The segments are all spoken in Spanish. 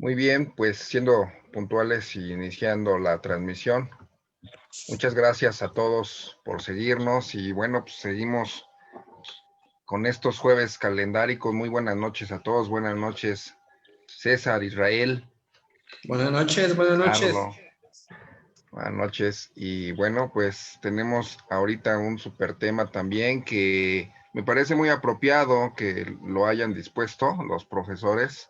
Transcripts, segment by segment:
Muy bien, pues siendo puntuales y iniciando la transmisión. Muchas gracias a todos por seguirnos y bueno, pues seguimos con estos jueves calendáricos. Muy buenas noches a todos, buenas noches César, Israel, Buenas noches, buenas noches. Carlos, buenas noches. Y bueno, pues tenemos ahorita un súper tema también que me parece muy apropiado que lo hayan dispuesto los profesores,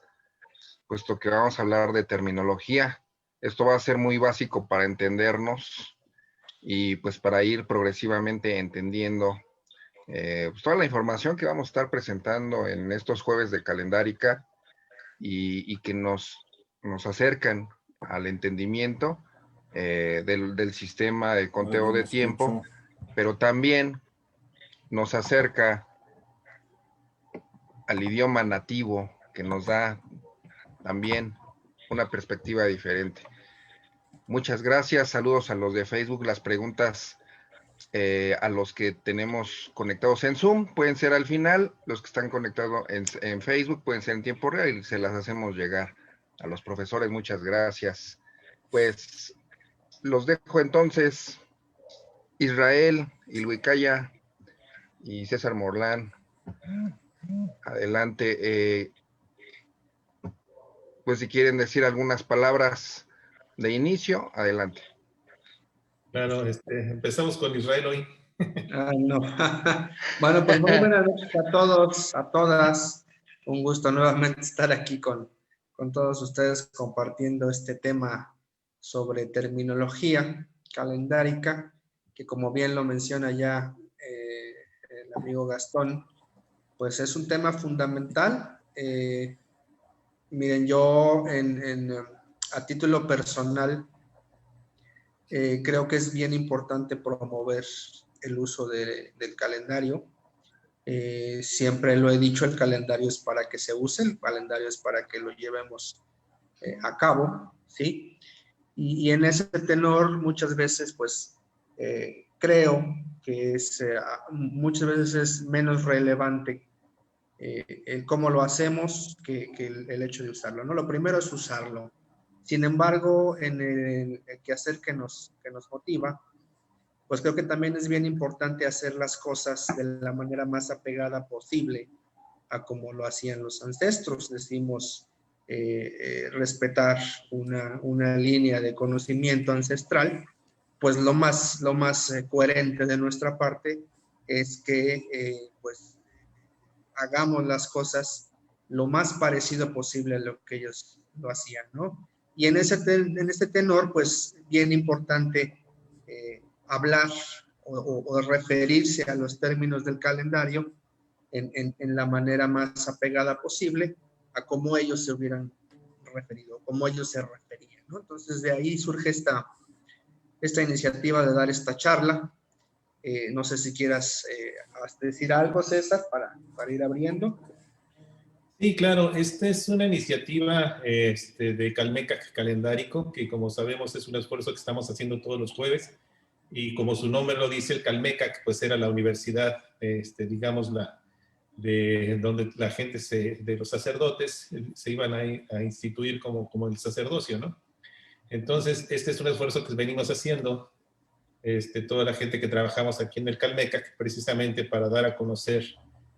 puesto que vamos a hablar de terminología. Esto va a ser muy básico para entendernos y pues para ir progresivamente entendiendo pues toda la información que vamos a estar presentando en estos jueves de calendárica y que nos acercan al entendimiento del sistema de conteo de tiempo, pero también nos acerca al idioma nativo que nos da también una perspectiva diferente. Muchas gracias, saludos a los de Facebook, las preguntas a los que tenemos conectados en Zoom pueden ser al final, los que están conectados en Facebook pueden ser en tiempo real y se las hacemos llegar a los profesores. Muchas gracias. Pues los dejo entonces, Israel, Ilhuicaya y César Morlán. Adelante. Pues si quieren decir algunas palabras de inicio, adelante. Claro, empezamos con Israel hoy. Ay, no. Bueno, pues muy buenas noches a todos, a todas. Un gusto nuevamente estar aquí con todos ustedes compartiendo este tema sobre terminología calendárica, que como bien lo menciona ya el amigo Gastón, pues es un tema fundamental. Miren, yo a título personal, creo que es bien importante promover el uso del calendario. Siempre lo he dicho, el calendario es para que se use, el calendario es para que lo llevemos a cabo, ¿sí? Y en ese tenor, muchas veces, pues, creo que muchas veces es menos relevante el cómo lo hacemos que el hecho de usarlo, ¿no? Lo primero es usarlo. Sin embargo, en el quehacer que nos motiva, pues creo que también es bien importante hacer las cosas de la manera más apegada posible a como lo hacían los ancestros. Decimos respetar una línea de conocimiento ancestral, pues lo más coherente de nuestra parte es que pues hagamos las cosas lo más parecido posible a lo que ellos lo hacían, ¿no? Y en este tenor, pues bien importante hablar o referirse a los términos del calendario en la manera más apegada posible a cómo ellos se hubieran referido, cómo ellos se referían, ¿no? Entonces de ahí surge esta iniciativa de dar esta charla. No sé si quieras decir algo, César, para ir abriendo. Sí, claro, esta es una iniciativa de Calmecac Calendárico, que como sabemos es un esfuerzo que estamos haciendo todos los jueves, y como su nombre lo dice, el Calmecac, pues era la universidad, digamos, de donde la gente, de los sacerdotes, se iban a instituir como el sacerdocio, ¿no? Entonces, este es un esfuerzo que venimos haciendo, toda la gente que trabajamos aquí en el Calmecac, precisamente para dar a conocer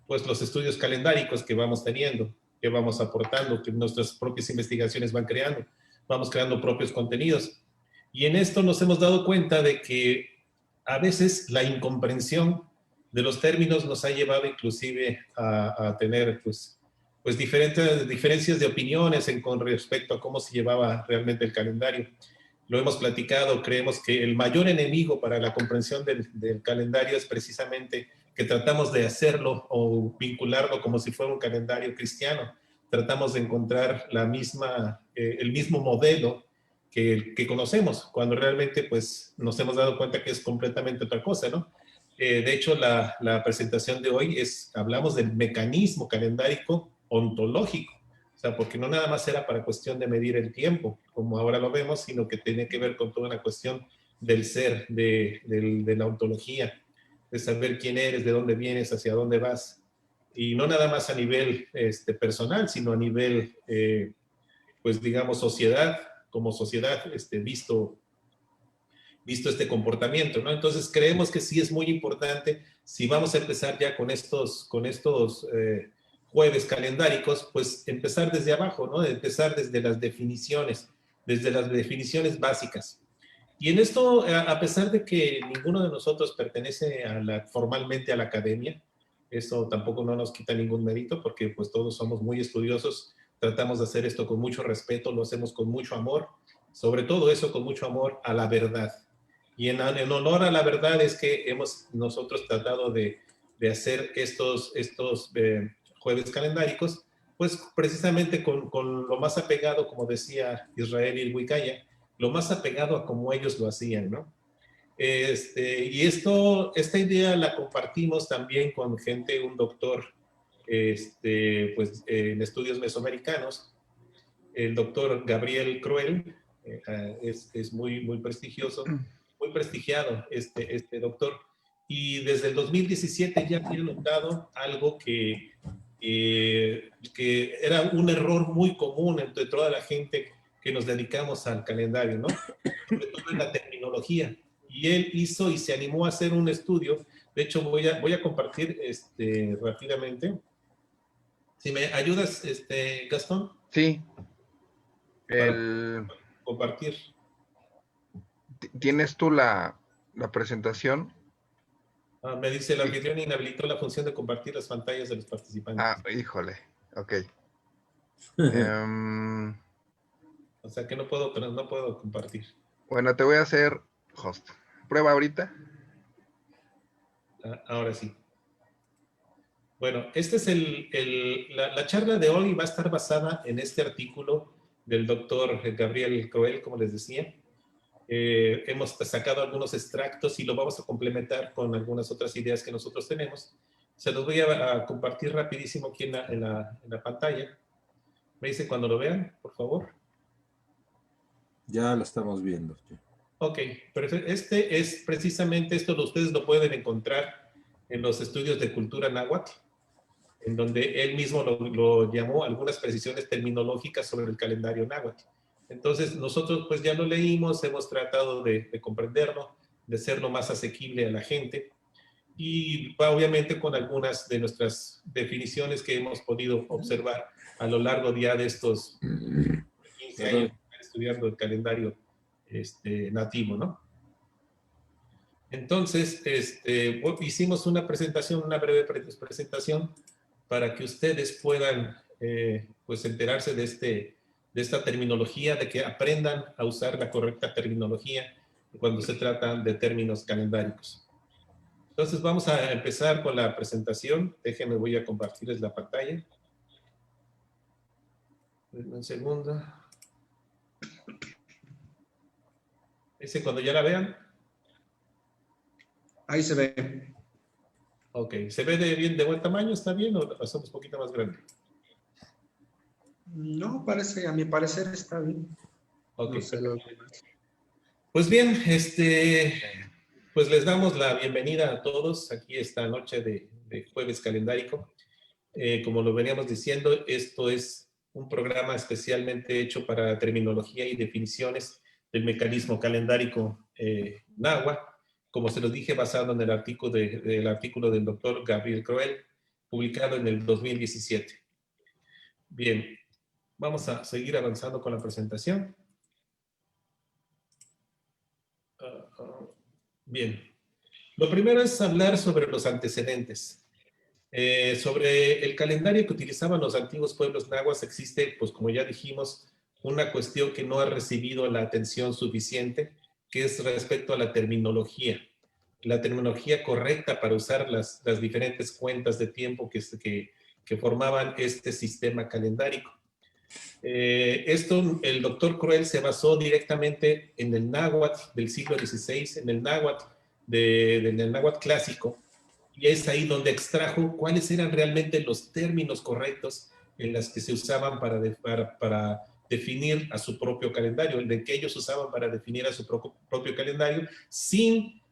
pues los estudios calendáricos que vamos teniendo, que vamos aportando, que nuestras propias investigaciones van creando, vamos creando propios contenidos. Y en esto nos hemos dado cuenta de que a veces la incomprensión de los términos nos ha llevado inclusive a tener pues diferentes diferencias de opiniones con respecto a cómo se llevaba realmente el calendario. Lo hemos platicado, creemos que el mayor enemigo para la comprensión del calendario es precisamente que tratamos de hacerlo o vincularlo como si fuera un calendario cristiano. Tratamos de encontrar el mismo modelo que conocemos, cuando realmente pues nos hemos dado cuenta que es completamente otra cosa, ¿no? De hecho, la presentación de hoy hablamos del mecanismo calendárico ontológico. O sea, porque no nada más era para cuestión de medir el tiempo, como ahora lo vemos, sino que tiene que ver con toda una cuestión del ser, de la ontología, de saber quién eres, de dónde vienes, hacia dónde vas. Y no nada más a nivel personal, sino a nivel pues digamos, como sociedad, visto este comportamiento, ¿no? Entonces creemos que sí es muy importante, si vamos a empezar ya con estos jueves calendáricos, pues empezar desde abajo, ¿no? Empezar desde las definiciones básicas. Y en esto, a pesar de que ninguno de nosotros pertenece formalmente a la academia, eso tampoco no nos quita ningún mérito, porque pues todos somos muy estudiosos, tratamos de hacer esto con mucho respeto, lo hacemos con mucho amor, sobre todo eso con mucho amor a la verdad. Y en honor a la verdad es que hemos nosotros tratado de hacer estos jueves calendáricos, pues precisamente con lo más apegado, como decía Israel Ilwikaya, lo más apegado a como ellos lo hacían, ¿no? Y esta idea la compartimos también con gente, un doctor pues, en estudios mesoamericanos, el doctor Gabriel Cruel, es muy prestigioso, muy prestigiado este doctor, y desde el 2017 ya había notado algo que era un error muy común entre toda la gente que nos dedicamos al calendario, ¿no? Sobre todo en la terminología. Y él hizo y se animó a hacer un estudio. De hecho, voy a compartir rápidamente. Si me ayudas, Gastón. Sí. Para compartir. ¿Tienes tú la presentación? Me dice, el anfitrión inhabilitó la función de compartir las pantallas de los participantes. Híjole, ok. O sea que no puedo compartir. Bueno, te voy a hacer host. ¿Prueba ahorita? Ahora sí. Bueno, esta es la charla de hoy va a estar basada en este artículo del doctor Gabriel Cruel, como les decía. Hemos sacado algunos extractos y lo vamos a complementar con algunas otras ideas que nosotros tenemos. Se los voy a compartir rapidísimo aquí en la pantalla. ¿Me dice cuando lo vean, por favor? Ya lo estamos viendo. Ok, pero es precisamente esto, ustedes lo pueden encontrar en los estudios de cultura náhuatl, en donde él mismo lo llamó algunas precisiones terminológicas sobre el calendario náhuatl. Entonces, nosotros pues ya lo leímos, hemos tratado de comprenderlo, de hacerlo más asequible a la gente, y obviamente con algunas de nuestras definiciones que hemos podido observar a lo largo ya de estos 15 años estudiando el calendario nativo, ¿no? Entonces, hicimos una presentación, una breve presentación para que ustedes puedan pues enterarse de esta terminología, de que aprendan a usar la correcta terminología cuando se trata de términos calendáricos. Entonces vamos a empezar con la presentación. Déjenme, voy a compartirles la pantalla. Un segundo. Ese cuando ya la vean. Ahí se ve. Ok, ¿se ve de buen tamaño? ¿Está bien o la hacemos un poquito más grande? No, a mi parecer está bien. Ok. No sé lo demás. Pues bien, pues les damos la bienvenida a todos aquí esta noche de jueves calendárico. Como lo veníamos diciendo, esto es un programa especialmente hecho para terminología y definiciones del mecanismo calendárico náhuatl, como se los dije, basado en el artículo del doctor Gabriel Cruel, publicado en el 2017. Bien, vamos a seguir avanzando con la presentación. Bien, lo primero es hablar sobre los antecedentes. Sobre el calendario que utilizaban los antiguos pueblos nahuas existe, pues como ya dijimos, una cuestión que no ha recibido la atención suficiente, que es respecto a la terminología correcta para usar las diferentes cuentas de tiempo que formaban este sistema calendárico. El doctor Cruel se basó directamente en el náhuatl del siglo XVI, en el náhuatl del náhuatl clásico, y es ahí donde extrajo cuáles eran realmente los términos correctos en las que se usaban para definir a su propio calendario, el de que ellos usaban para definir a su propio calendario, sin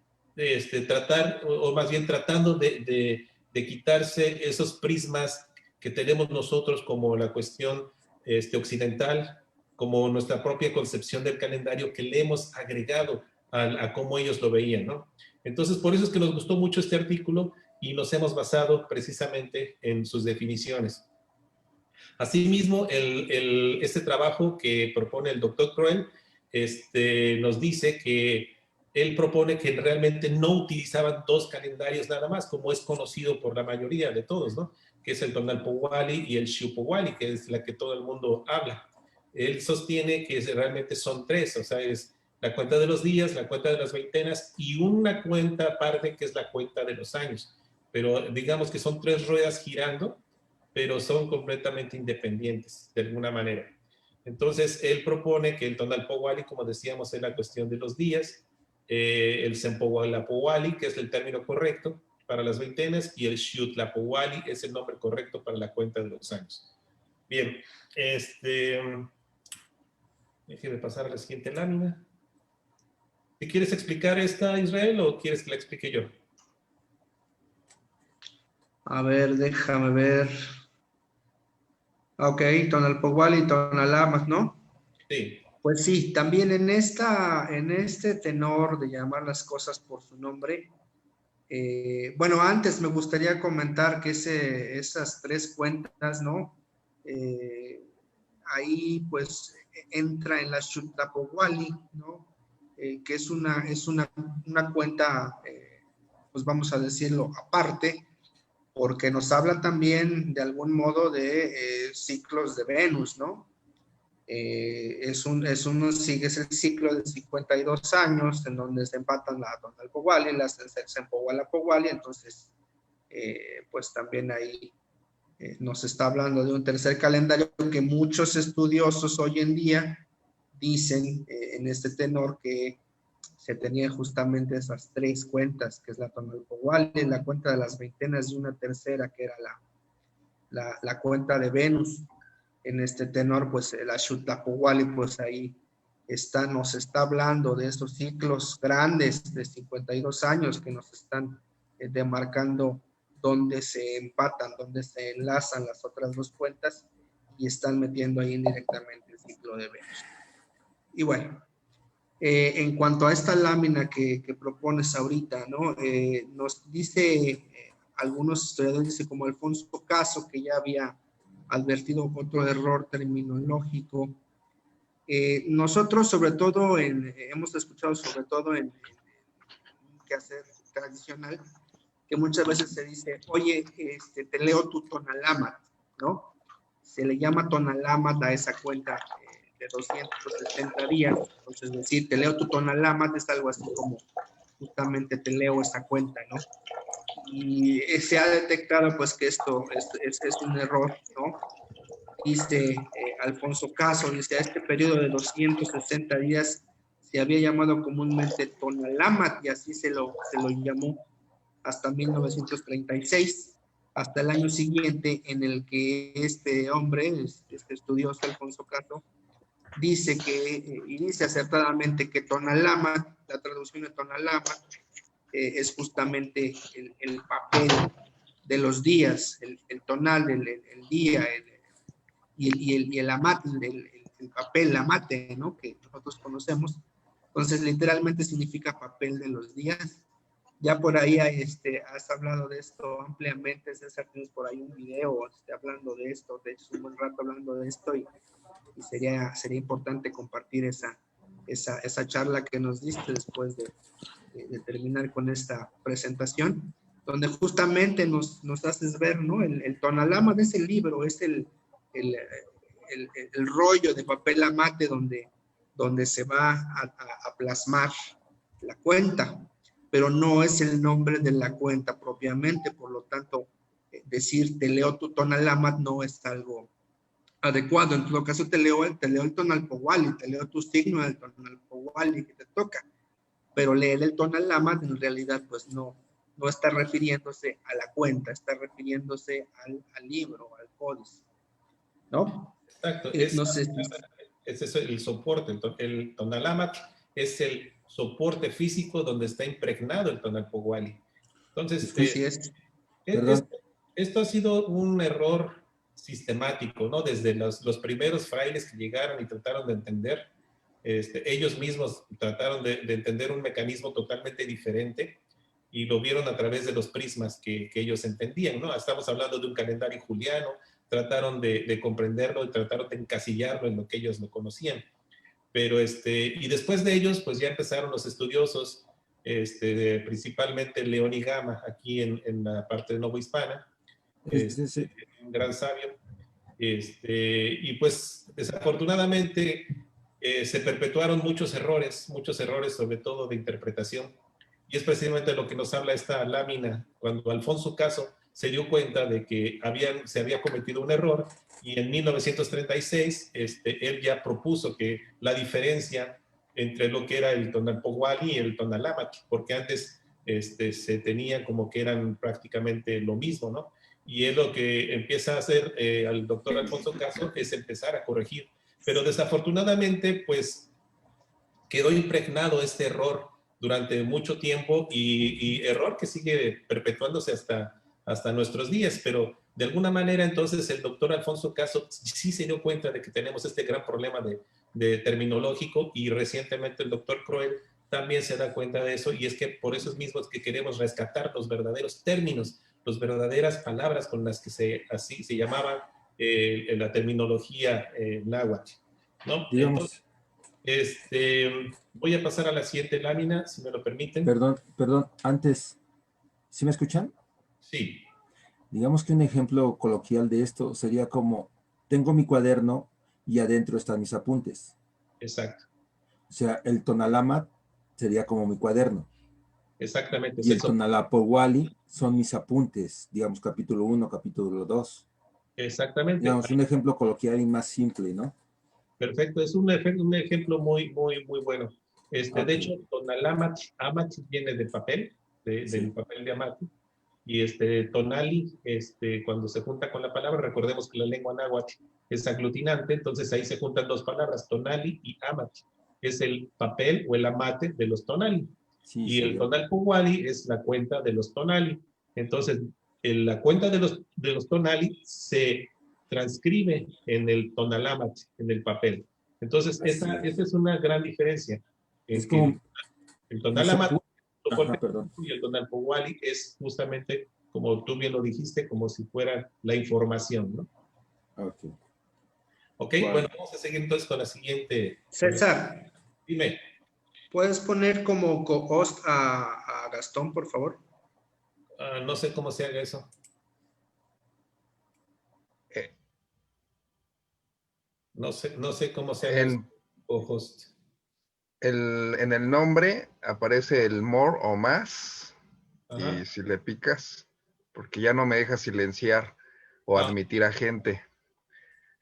tratar, o más bien tratando de quitarse esos prismas que tenemos nosotros como la cuestión occidental, como nuestra propia concepción del calendario que le hemos agregado a cómo ellos lo veían, ¿no? Entonces, por eso es que nos gustó mucho este artículo y nos hemos basado precisamente en sus definiciones. Asimismo, este trabajo que propone el doctor Cruel nos dice que él propone que realmente no utilizaban dos calendarios nada más, como es conocido por la mayoría de todos, ¿no? Que es el Tonalpowali y el Xiuhpohualli, que es la que todo el mundo habla. Él sostiene que realmente son tres, o sea, es la cuenta de los días, la cuenta de las veintenas y una cuenta aparte que es la cuenta de los años. Pero digamos que son tres ruedas girando, pero son completamente independientes de alguna manera. Entonces, él propone que el Tonalpowali, como decíamos, es la cuestión de los días, el Sempohualapowali, que es el término correcto para las veintenas, y el Xiutlapowali es el nombre correcto para la cuenta de los años. Bien, déjeme pasar a la siguiente lámina. ¿Te quieres explicar esta, Israel, o quieres que la explique yo? A ver, déjame ver. Ok, Tonalpowali y Tonalamat, ¿no? Sí. Pues sí, también en este tenor de llamar las cosas por su nombre, bueno, antes me gustaría comentar que esas tres cuentas, ¿no? Ahí pues entra en la Xiutlapowali, ¿no? Que es una cuenta, pues vamos a decirlo, aparte, porque nos habla también de algún modo de ciclos de Venus, ¿no? Es el ciclo de 52 años en donde se empatan la Tonalpowali, la Sempohualapowali, entonces pues también ahí nos está hablando de un tercer calendario que muchos estudiosos hoy en día dicen en este tenor que se tenían justamente esas tres cuentas, que es la Tonalpowali, la cuenta de las veintenas y una tercera que era la cuenta de Venus. En este tenor, pues la Xiutlapowali, pues ahí nos está hablando de estos ciclos grandes de 52 años que nos están demarcando dónde se empatan, dónde se enlazan las otras dos cuentas y están metiendo ahí indirectamente el ciclo de Venus. Y bueno, en cuanto a esta lámina que propones ahorita, ¿no? Nos dice, algunos historiadores, dice como Alfonso Caso, que ya había advertido otro error terminológico. Nosotros, sobre todo, hemos escuchado sobre todo en quehacer tradicional, que muchas veces se dice, oye, te leo tu Tonalamat, ¿no? Se le llama Tonalamat a esa cuenta de 260 días. Entonces, decir, te leo tu Tonalamat es algo así como, justamente te leo esa cuenta, ¿no? Y se ha detectado, pues, que esto es un error, ¿no? Dice Alfonso Caso, dice, a este periodo de 260 días se había llamado comúnmente Tonalamat y así se lo llamó hasta 1936, hasta el año siguiente en el que este hombre, este estudioso Alfonso Caso, dice que, y dice acertadamente que Tonalamat, la traducción de Tonalamat, es justamente el papel de los días, el tonal, el día, y el amate, el papel, la mate, ¿no? Que nosotros conocemos. Entonces, literalmente significa papel de los días. Ya por ahí has hablado de esto ampliamente, César, tienes por ahí un video hablando de esto, de hecho un buen rato hablando de esto y sería importante compartir esa charla que nos diste después de terminar con esta presentación, donde justamente nos haces ver, ¿no? El Tonalamat es el libro, es el rollo de papel amate donde se va a plasmar la cuenta, pero no es el nombre de la cuenta propiamente, por lo tanto, decir te leo tu Tonalamat no es algo adecuado. En todo caso, te leo el Tonalpowali, te leo tu signo del Tonalpowali que te toca, pero leer el Tonalamat en realidad pues no está refiriéndose a la cuenta, está refiriéndose al libro, al códice, ¿no? Exacto, No sé ese es el soporte. El Tonalamat es el soporte físico donde está impregnado el Tonalpowali. Entonces, sí es. esto ha sido un error sistemático, ¿no? Desde los primeros frailes que llegaron y trataron de entender, ellos mismos trataron de entender un mecanismo totalmente diferente y lo vieron a través de los prismas que ellos entendían, ¿no? Estamos hablando de un calendario juliano, trataron de comprenderlo y trataron de encasillarlo en lo que ellos no conocían. Pero y después de ellos, pues ya empezaron los estudiosos, principalmente León y Gama, aquí en la parte de Novohispana, un gran sabio. Y pues desafortunadamente se perpetuaron muchos errores, sobre todo de interpretación. Y es precisamente lo que nos habla esta lámina, cuando Alfonso Caso se dio cuenta de que se había cometido un error, y en 1936 él ya propuso que la diferencia entre lo que era el Tonalpohualli y el Tonalámatl, porque antes se tenía como que eran prácticamente lo mismo, ¿no? Y él lo que empieza a hacer al doctor Alfonso Caso es empezar a corregir. Pero desafortunadamente, pues, quedó impregnado este error durante mucho tiempo y error que sigue perpetuándose hasta nuestros días. Pero de alguna manera, entonces, el doctor Alfonso Caso sí se dio cuenta de que tenemos este gran problema de terminológico, y recientemente el doctor Cruel también se da cuenta de eso, y es que por eso mismo es que queremos rescatar los verdaderos términos, las verdaderas palabras con las que así se llamaba la terminología náhuatl, ¿no? Digamos, Entonces, voy a pasar a la siguiente lámina, si me lo permiten. perdón, antes, ¿sí me escuchan? Sí. Digamos que un ejemplo coloquial de esto sería como, tengo mi cuaderno y adentro están mis apuntes. Exacto. O sea, el Tonalámatl sería como mi cuaderno. Exactamente. Y el Tonalpohualli son mis apuntes, digamos, capítulo 1, capítulo 2. Exactamente. Digamos, un ejemplo coloquial y más simple, ¿no? Perfecto, es un ejemplo muy, muy, muy bueno. Okay. De hecho, Tonalámatl, Amatl viene de papel, del papel de Amatl, y Tonali, cuando se junta con la palabra, recordemos que la lengua náhuatl es aglutinante, entonces ahí se juntan dos palabras, Tonali y Amatl. Es el papel o el amate de los Tonali. Sí, Y el sí, Tonalpohualli es la cuenta de los Tonali. Entonces, la cuenta de los Tonali se transcribe en el Tonalámatl, en el papel. Entonces, esa es una gran diferencia. Es como el Tonalámatl perdón. y el Tonalpohualli es justamente, como tú bien lo dijiste, como si fuera la información, ¿no? Ok, bueno, vamos a seguir entonces con la siguiente. César, Dime. ¿puedes poner como co-host a Gastón, por favor? No sé cómo se haga eso. No sé cómo se haga eso. Co-host. En el nombre aparece el more o más. Ajá. Y si le picas, porque ya no me deja silenciar o admitir a gente,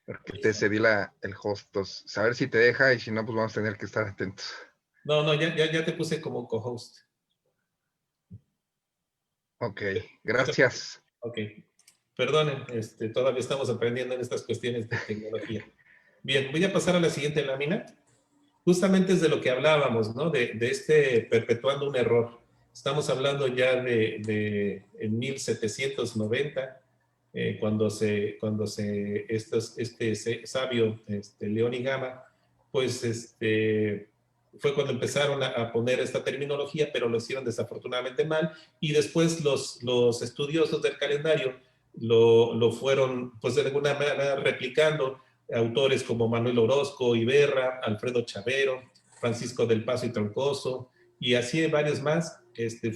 porque te cedí el host. Entonces, a ver si te deja, y si no, pues vamos a tener que estar atentos. No, ya te puse como co-host. Ok, gracias. Ok, perdonen, todavía estamos aprendiendo en estas cuestiones de tecnología. Bien, voy a pasar a la siguiente lámina. Justamente es de lo que hablábamos, ¿no? De perpetuando un error. Estamos hablando ya de en 1790, cuando este sabio, León y Gama, pues fue cuando empezaron a poner esta terminología, pero lo hicieron desafortunadamente mal, y después los estudiosos del calendario lo fueron, pues de alguna manera, replicando. Autores como Manuel Orozco, Iberra, Alfredo Chavero, Francisco del Paso y Troncoso, y así varios más,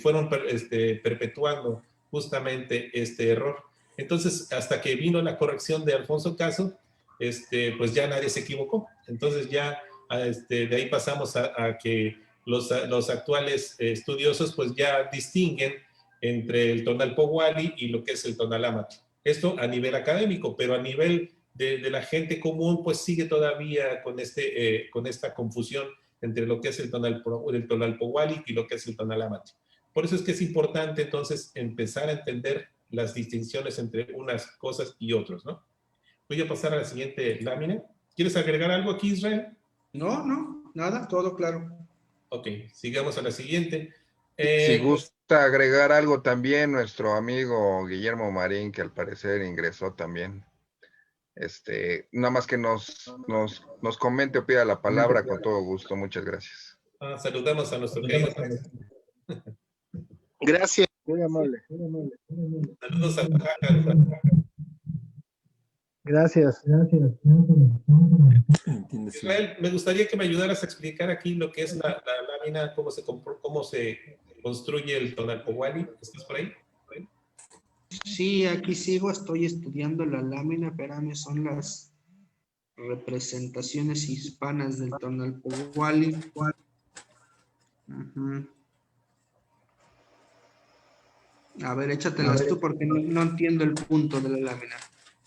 fueron perpetuando justamente este error. Entonces, hasta que vino la corrección de Alfonso Caso, pues ya nadie se equivocó. Entonces ya de ahí pasamos a que los actuales estudiosos pues ya distinguen entre el Tonalpohualli y lo que es el Tonalámatl. Esto a nivel académico, pero a nivel de la gente común, pues sigue todavía con esta confusión entre lo que es el Tonalpohualli y lo que es el Tonalámatl. Por eso es que es importante entonces empezar a entender las distinciones entre unas cosas y otras, ¿no? Voy a pasar a la siguiente lámina. ¿Quieres agregar algo aquí, Israel? No, nada, todo claro. Ok, sigamos a la siguiente. Si gusta agregar algo también, nuestro amigo Guillermo Marín, que al parecer ingresó también. Nada más que nos comente o pida la palabra con todo gusto. Muchas gracias. Saludamos a nuestro querido. Gracias, muy amable. Saludos a Oaxaca. Gracias. Israel, me gustaría que me ayudaras a explicar aquí lo que es la lámina, cómo se construye el Tonalpohualli. ¿Estás por ahí? Sí, aquí sigo, estoy estudiando la lámina, espérame, son las representaciones hispanas del Tonalpohualli. A ver, échatelas tú porque no entiendo el punto de la lámina.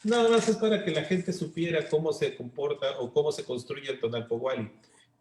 Nada más es para que la gente supiera cómo se comporta o cómo se construye el Tonalpohualli,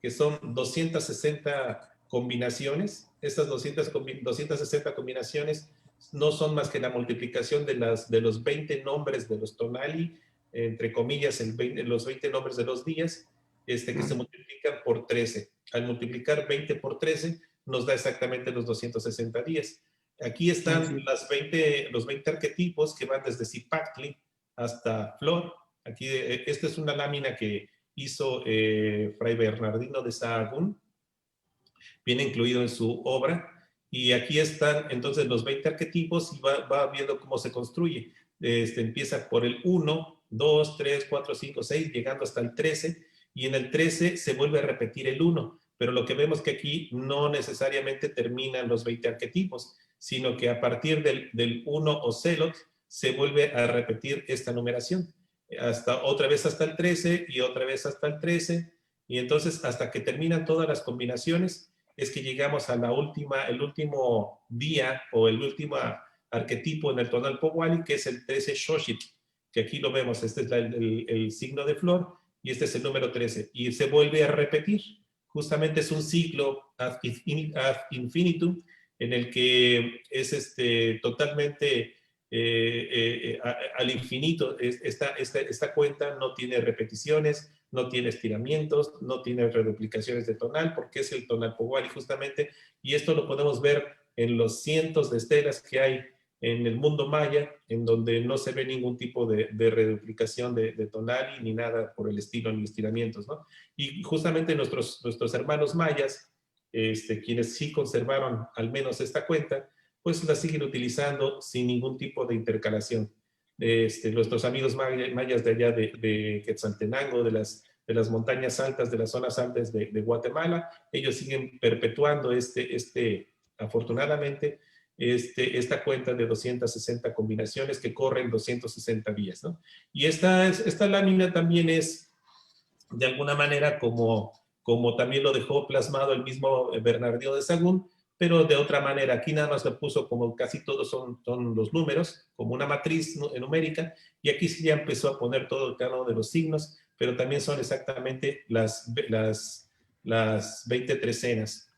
que son 260 combinaciones. Estas 260 combinaciones no son más que la multiplicación de los 20 nombres de los tonali, entre comillas, los 20 nombres de los días, que se multiplican por 13. Al multiplicar 20 por 13, nos da exactamente los 260 días. Aquí están los 20 arquetipos que van desde Zipactli hasta Flor. Aquí, esta es una lámina que hizo Fray Bernardino de Sahagún. Viene incluido en su obra. Y aquí están entonces los 20 arquetipos y va viendo cómo se construye. Empieza por el 1, 2, 3, 4, 5, 6, llegando hasta el 13. Y en el 13 se vuelve a repetir el 1. Pero lo que vemos que aquí no necesariamente terminan los 20 arquetipos, sino que a partir del 1 o celot se vuelve a repetir esta numeración. Otra vez hasta el 13 y otra vez hasta el 13. Y entonces hasta que terminan todas las combinaciones es que llegamos a el último día o el último arquetipo en el Tonalpohualli, que es el 13 Xochitl, que aquí lo vemos. Este es el signo de flor y este es el número 13. Y se vuelve a repetir. Justamente es un ciclo ad infinitum en el que es totalmente al infinito. Esta cuenta no tiene repeticiones, no tiene estiramientos, no tiene reduplicaciones de tonal, porque es el Tonalpohualli justamente, y esto lo podemos ver en los cientos de estelas que hay en el mundo maya, en donde no se ve ningún tipo de reduplicación de tonal ni nada por el estilo, ni estiramientos, ¿no? Y justamente nuestros hermanos mayas, quienes sí conservaron al menos esta cuenta, pues la siguen utilizando sin ningún tipo de intercalación. Nuestros amigos mayas de allá de Quetzaltenango, de las montañas altas, de las zonas altas de Guatemala, ellos siguen perpetuando afortunadamente, esta cuenta de 260 combinaciones que corren 260 días, ¿no? Y esta lámina también es, de alguna manera, como también lo dejó plasmado el mismo Bernardino de Sahagún, pero de otra manera. Aquí nada más lo puso como casi todos son los números, como una matriz numérica, y aquí sí ya empezó a poner todo cada uno de los signos, pero también son exactamente las 20 trecenas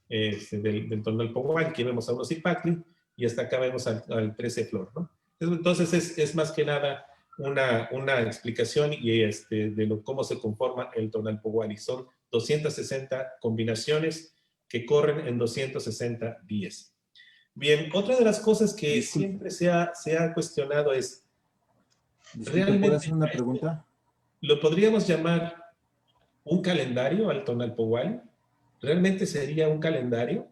del Tonalpohualli. Aquí vemos a unos Zipactli y hasta acá vemos al 13 Flor, ¿no? Entonces es más que nada una explicación y cómo se conforma el Tonalpohualli. Son 260 combinaciones que corren en 260 días. Bien, otra de las cosas que siempre se ha cuestionado es, Disculpe, ¿puedo hacer una pregunta? ¿lo podríamos llamar un calendario al Tonalpohualli? ¿Realmente sería un calendario?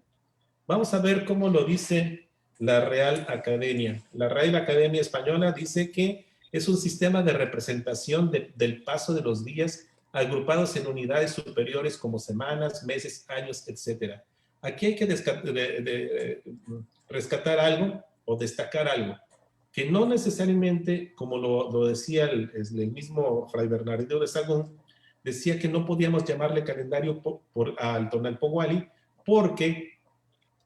Vamos a ver cómo lo dice la Real Academia. La Real Academia Española dice que es un sistema de representación del paso de los días agrupados en unidades superiores como semanas, meses, años, etc. Aquí hay que rescatar algo o destacar algo, que no necesariamente, como lo decía el mismo Fray Bernardino de Sahagún, decía que no podíamos llamarle calendario al Tonalpohualli porque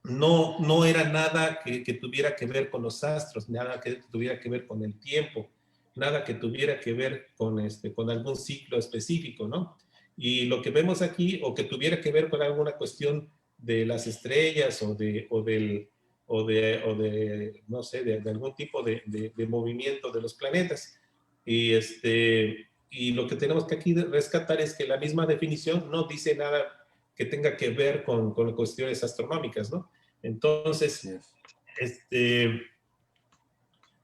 no era nada que tuviera que ver con los astros, nada que tuviera que ver con el tiempo, nada que tuviera que ver con algún ciclo específico, ¿no? Y lo que vemos aquí, o que tuviera que ver con alguna cuestión de las estrellas no sé, de algún tipo de movimiento de los planetas. Y lo que tenemos que aquí rescatar es que la misma definición no dice nada que tenga que ver con cuestiones astronómicas, ¿no? Entonces,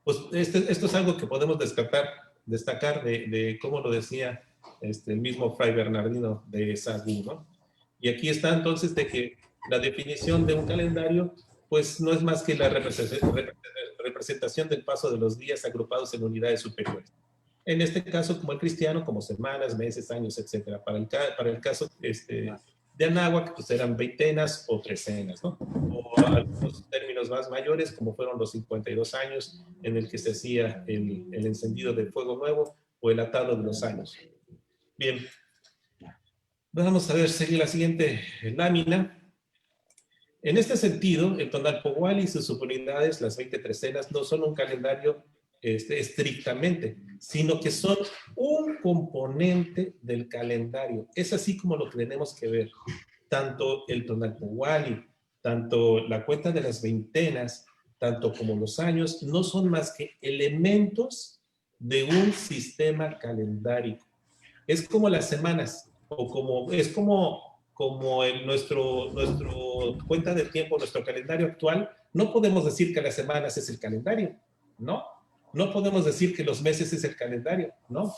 pues esto es algo que podemos descartar destacar de cómo lo decía el mismo Fray Bernardino de Sahagún, ¿no? Y aquí está entonces de que la definición de un calendario pues no es más que la representación del paso de los días agrupados en unidades superiores. En este caso, como el cristiano, como semanas, meses, años, etc. Para el caso de Anáhuac, pues eran veintenas o trecenas, ¿no? O algunos términos más mayores, como fueron los 52 años en el que se hacía el encendido del fuego nuevo o el atado de los años. Bien, vamos a ver, seguir la siguiente lámina. En este sentido, el Tonalpohualli y sus subunidades, las 20 trecenas, no son un calendario estrictamente, sino que son un componente del calendario. Es así como lo tenemos que ver. Tanto el Tonalpohualli, tanto la cuenta de las veintenas, tanto como los años, no son más que elementos de un sistema calendárico. Es como las semanas, es como nuestro cuenta de tiempo, nuestro calendario actual. No podemos decir que las semanas es el calendario, ¿no? No podemos decir que los meses es el calendario, ¿no?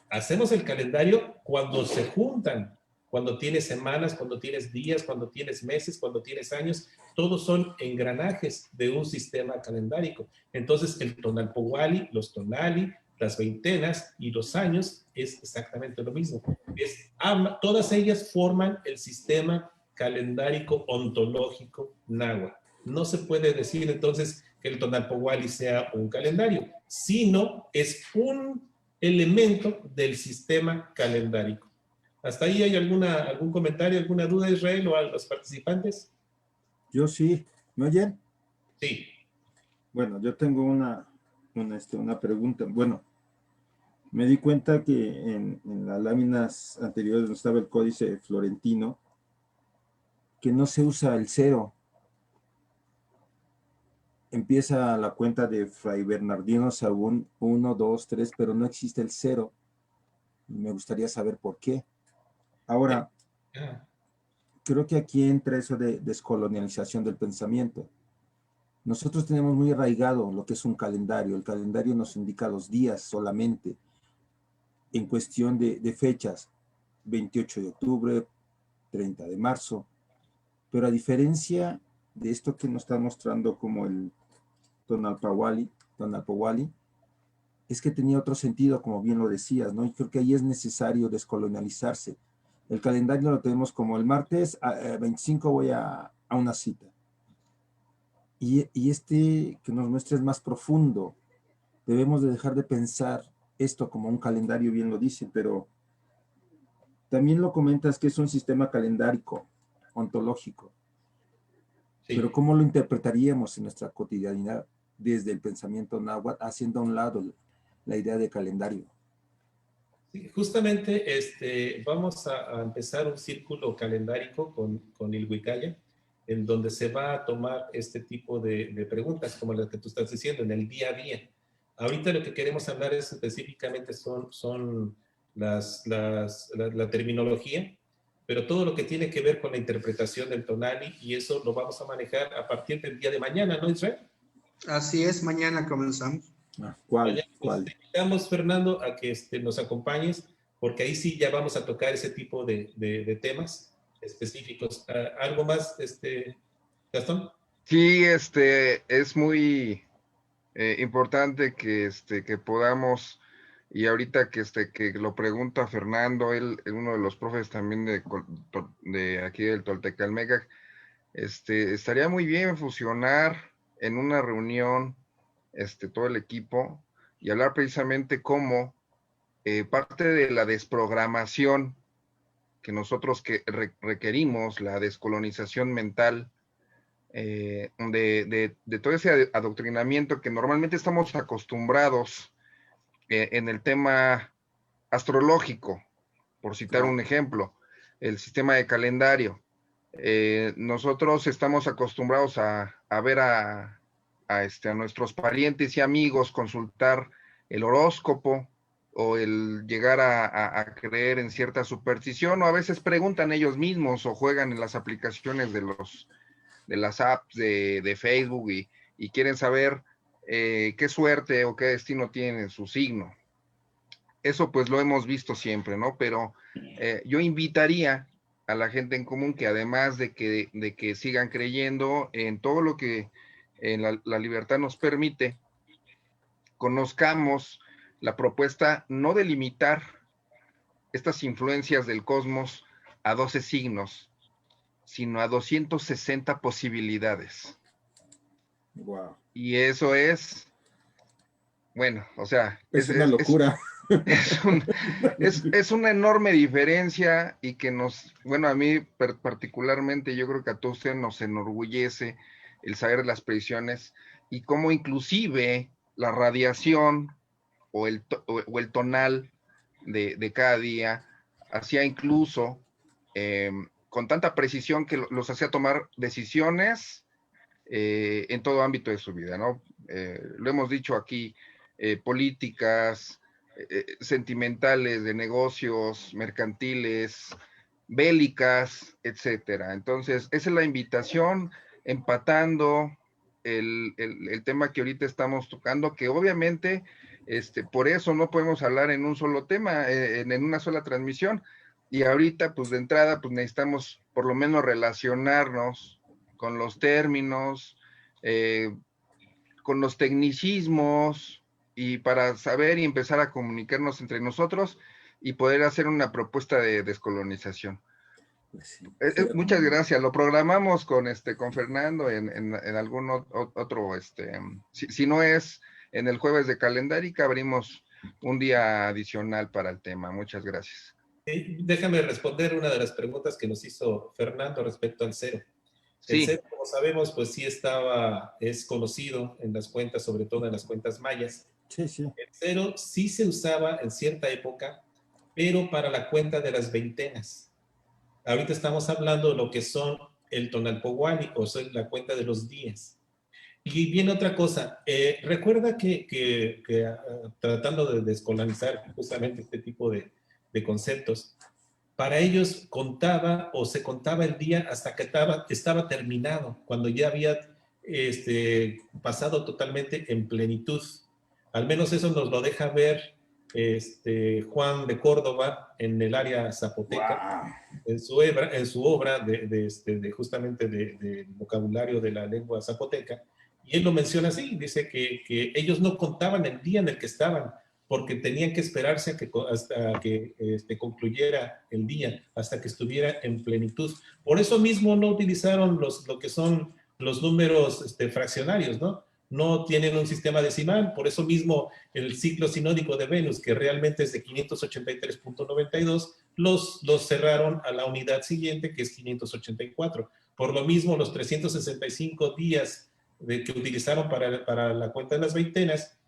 Hacemos el calendario cuando se juntan, cuando tienes semanas, cuando tienes días, cuando tienes meses, cuando tienes años. Todos son engranajes de un sistema calendárico. Entonces, el Tonalpohualli, los tonali, las veintenas y los años es exactamente lo mismo. Todas ellas forman el sistema calendárico ontológico náhuatl. No se puede decir entonces que el Tonalpohualli sea un calendario, sino es un elemento del sistema calendárico. ¿Hasta ahí hay algún comentario, alguna duda, Israel, o a los participantes? Yo sí. ¿Me oyen? Sí. Bueno, yo tengo una pregunta. Bueno, me di cuenta que en las láminas anteriores donde estaba el códice florentino, que no se usa el cero. Empieza la cuenta de Fray Bernardino Sahagún 1, 2, 3, pero no existe el cero. Me gustaría saber por qué. Ahora, creo que aquí entra eso de descolonialización del pensamiento. Nosotros tenemos muy arraigado lo que es un calendario. El calendario nos indica los días solamente, en cuestión de fechas, 28 de octubre, 30 de marzo. Pero a diferencia de esto que nos está mostrando como el Tonalpohualli, es que tenía otro sentido, como bien lo decías, ¿no? Y creo que ahí es necesario descolonializarse. El calendario lo tenemos como el martes 25 voy a una cita. Y este que nos muestra es más profundo. Debemos de dejar de pensar esto como un calendario, bien lo dice, pero también lo comentas que es un sistema calendárico, ontológico. Sí. Pero ¿cómo lo interpretaríamos en nuestra cotidianidad desde el pensamiento náhuatl, haciendo a un lado la idea de calendario? Sí, justamente vamos a empezar un círculo calendárico con Ilhuicaya, en donde se va a tomar este tipo de preguntas, como las que tú estás diciendo, en el día a día. Ahorita lo que queremos hablar es específicamente son la terminología, pero todo lo que tiene que ver con la interpretación del tonali, y eso lo vamos a manejar a partir del día de mañana, ¿no, Israel? Así es, mañana comenzamos. ¿Cuál? Mañana, pues, te invitamos, Fernando, a que nos acompañes, porque ahí sí ya vamos a tocar ese tipo de temas específicos. ¿Algo más, Gastón? Sí, es muy importante que podamos, y ahorita que lo pregunta Fernando, él uno de los profes también de aquí del Toltecalmecac, estaría muy bien fusionar en una reunión todo el equipo y hablar precisamente cómo parte de la desprogramación que nosotros requerimos, la descolonización mental, de todo ese adoctrinamiento que normalmente estamos acostumbrados en el tema astrológico, por citar un ejemplo, el sistema de calendario. Nosotros estamos acostumbrados a ver a nuestros parientes y amigos consultar el horóscopo o el llegar a creer en cierta superstición, o a veces preguntan ellos mismos o juegan en las aplicaciones de las apps de Facebook y quieren saber qué suerte o qué destino tienen en su signo. eso pues lo hemos visto siempre, ¿no? Pero yo invitaría a la gente en común que además de que sigan creyendo en todo lo que la libertad nos permite, conozcamos la propuesta no de limitar estas influencias del cosmos a 12 signos, sino a 260 posibilidades. Wow. Y eso es, bueno, o sea, Es una locura. Es una enorme diferencia y que bueno, a mí particularmente, yo creo que a todos ustedes nos enorgullece el saber de las predicciones y cómo inclusive la radiación o el tonal de cada día hacía incluso con tanta precisión que los hacía tomar decisiones en todo ámbito de su vida, ¿no? Lo hemos dicho aquí, políticas, sentimentales, de negocios, mercantiles, bélicas, etcétera. Entonces, esa es la invitación, empatando el tema que ahorita estamos tocando, que obviamente, por eso no podemos hablar en un solo tema, en una sola transmisión, y ahorita, pues de entrada, pues necesitamos por lo menos relacionarnos con los términos, con los tecnicismos, y para saber y empezar a comunicarnos entre nosotros y poder hacer una propuesta de descolonización. Pues sí, Muchas gracias. Lo programamos con Fernando en algún otro, si no es en el jueves de Calendárica, abrimos un día adicional para el tema. Muchas gracias. Déjame responder una de las preguntas que nos hizo Fernando respecto al cero. El Sí. cero, como sabemos, pues sí es conocido en las cuentas, sobre todo en las cuentas mayas. Sí, sí. El cero sí se usaba en cierta época, pero para la cuenta de las veintenas. Ahorita estamos hablando de lo que son el Tonalpohualli, o sea, la cuenta de los días. Y viene otra cosa, recuerda que tratando de descolonizar justamente este tipo de conceptos, para ellos contaba o se contaba el día hasta que estaba terminado, cuando ya había pasado totalmente en plenitud. Al menos eso nos lo deja ver Juan de Córdoba en el área zapoteca, Wow. en su obra justamente del vocabulario de la lengua zapoteca. Y él lo menciona así, dice que ellos no contaban el día en el que estaban, porque tenían que esperarse hasta que concluyera el día, hasta que estuviera en plenitud. Por eso mismo no utilizaron lo que son los números fraccionarios, ¿no? No tienen un sistema decimal, por eso mismo el ciclo sinódico de Venus, que realmente es de 583.92, los cerraron a la unidad siguiente, que es 584. Por lo mismo, los 365 días que utilizaron para la cuenta de las veintenas,